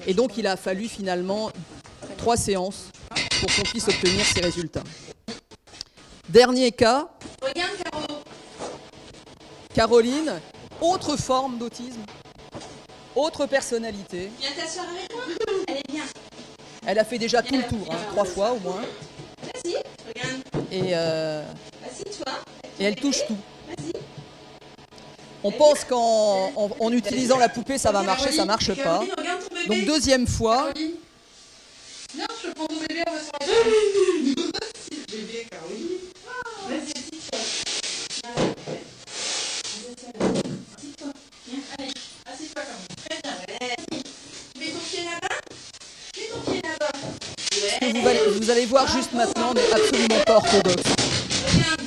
Et donc, il a fallu finalement 3 séances pour qu'on puisse obtenir ces résultats. Dernier cas. Regarde, Caro. Caroline, autre forme d'autisme, autre personnalité. Viens t'asseoir avec moi. Elle est bien. Elle a fait déjà tout le tour, hein, 3 fois au moins. Vas-y, regarde. Et Vas-y, toi. et elle touche tout. Vas-y. On pense qu'en utilisant la poupée, ça va marcher, ça marche pas. Caroline, regarde ton bébé. Donc deuxième fois. Caroline. Non, je prends ton bébé, on va sur la bébé, Caroline. Vas-y, assis-toi. Assis-toi. Viens, allez. Assis-toi, Caroline. Très bien. Vas-y. Mets ton pied là-bas. Mets ton pied là-bas. Ouais. Vous allez voir juste maintenant, on n'est absolument pas orthodoxe. Regarde.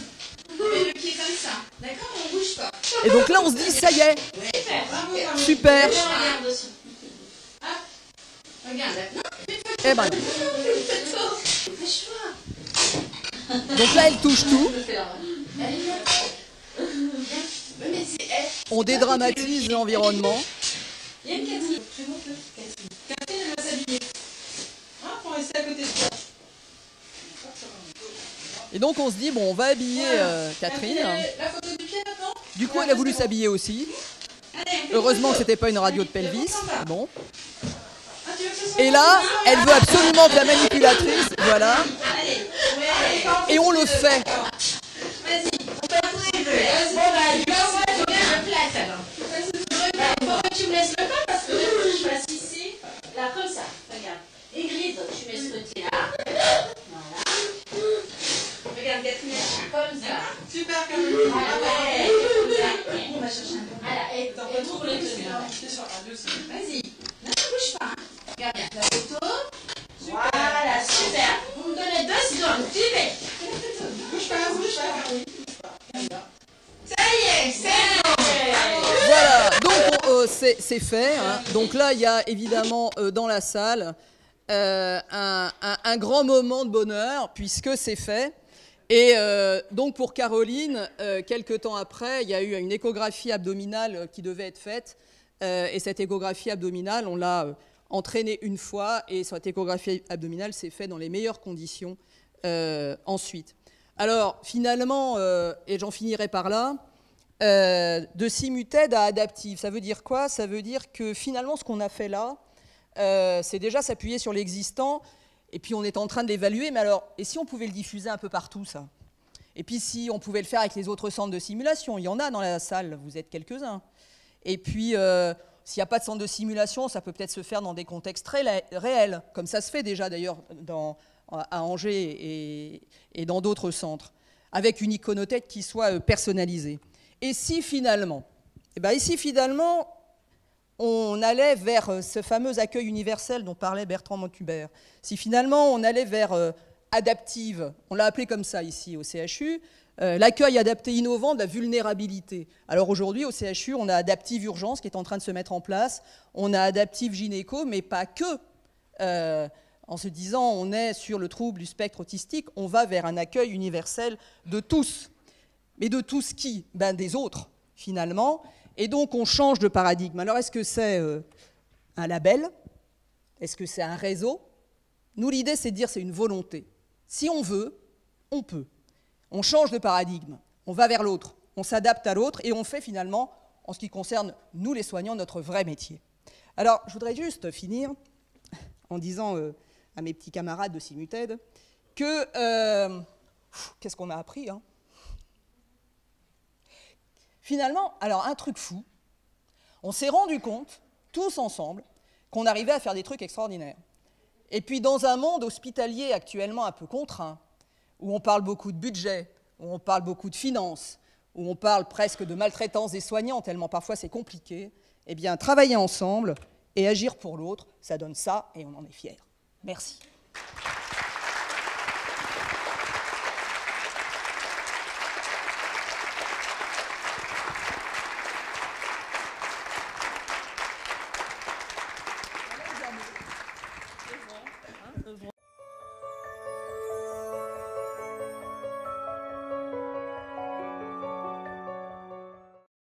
Mets le pied comme ça. D'accord, on bouge pas. Et donc là, on se dit, ça y est, Super. Bravo, Caroline. super. Regarde aussi. Hop. Regarde maintenant. Eh ben, donc là, elle touche tout. On dédramatise l'environnement. Il y a une Catherine. Catherine, elle va s'habiller. Pour rester à côté de toi. Et donc, on se dit, bon, on va habiller Catherine. La photo du pied maintenant. Du coup, elle a voulu s'habiller aussi. Heureusement que c'était pas une radio de pelvis. Bon. Et là, elle veut absolument que la manipulatrice, voilà. Et on le fait. Vas-y, on peut trouver. Bon, bah, je place alors. Faut que tu me laisses le pas parce que je passe ici. Là, comme ça. Regarde. Ingrid, tu mets ce côté-là. Voilà. Regarde, Catherine, comme ça. Super, Caroline. On va chercher un peu. Voilà, et trouve le tenue. Vas-y. Ne bouge pas. Regarde bien. La photo. Voilà, super. Vous me donnez 2 secondes. Tu fais. Bouge pas, bouge pas. Ça y est, c'est bon. Voilà, donc c'est fait. Hein. Donc là, il y a évidemment dans la salle un grand moment de bonheur puisque c'est fait. Et donc pour Caroline, quelques temps après, il y a eu une échographie abdominale qui devait être faite. Et cette échographie abdominale, on l'a entraînée une fois. Et cette échographie abdominale s'est faite dans les meilleures conditions ensuite. Alors finalement, et j'en finirai par là, de simmuted à adaptive, ça veut dire quoi? Ça veut dire que finalement, ce qu'on a fait là, c'est déjà s'appuyer sur l'existant. Et puis on est en train de l'évaluer, mais alors, et si on pouvait le diffuser un peu partout, ça? Et puis si on pouvait le faire avec les autres centres de simulation, il y en a dans la salle, vous êtes quelques-uns. Et puis, s'il n'y a pas de centre de simulation, ça peut peut-être se faire dans des contextes très réels, comme ça se fait déjà d'ailleurs à Angers et dans d'autres centres, avec une iconothèque qui soit personnalisée. Et si finalement, on allait vers ce fameux accueil universel dont parlait Bertrand Montubert, si finalement on allait vers adaptive, on l'a appelé comme ça ici au CHU, l'accueil adapté innovant de la vulnérabilité. Alors aujourd'hui au CHU, on a adaptive urgence qui est en train de se mettre en place, on a adaptive gynéco, mais pas que. En se disant on est sur le trouble du spectre autistique, on va vers un accueil universel de tous. Mais de tous qui? Des autres, finalement. Et donc, on change de paradigme. Alors, est-ce que c'est un label? Est-ce que c'est un réseau? Nous, l'idée, c'est de dire c'est une volonté. Si on veut, on peut. On change de paradigme, on va vers l'autre, on s'adapte à l'autre et on fait finalement, en ce qui concerne nous les soignants, notre vrai métier. Alors, je voudrais juste finir en disant à mes petits camarades de Simuted que... qu'est-ce qu'on a appris, hein? Finalement, alors un truc fou, on s'est rendu compte, tous ensemble, qu'on arrivait à faire des trucs extraordinaires. Et puis dans un monde hospitalier actuellement un peu contraint, où on parle beaucoup de budget, où on parle beaucoup de finances, où on parle presque de maltraitance des soignants, tellement parfois c'est compliqué, eh bien travailler ensemble et agir pour l'autre, ça donne ça et on en est fiers. Merci.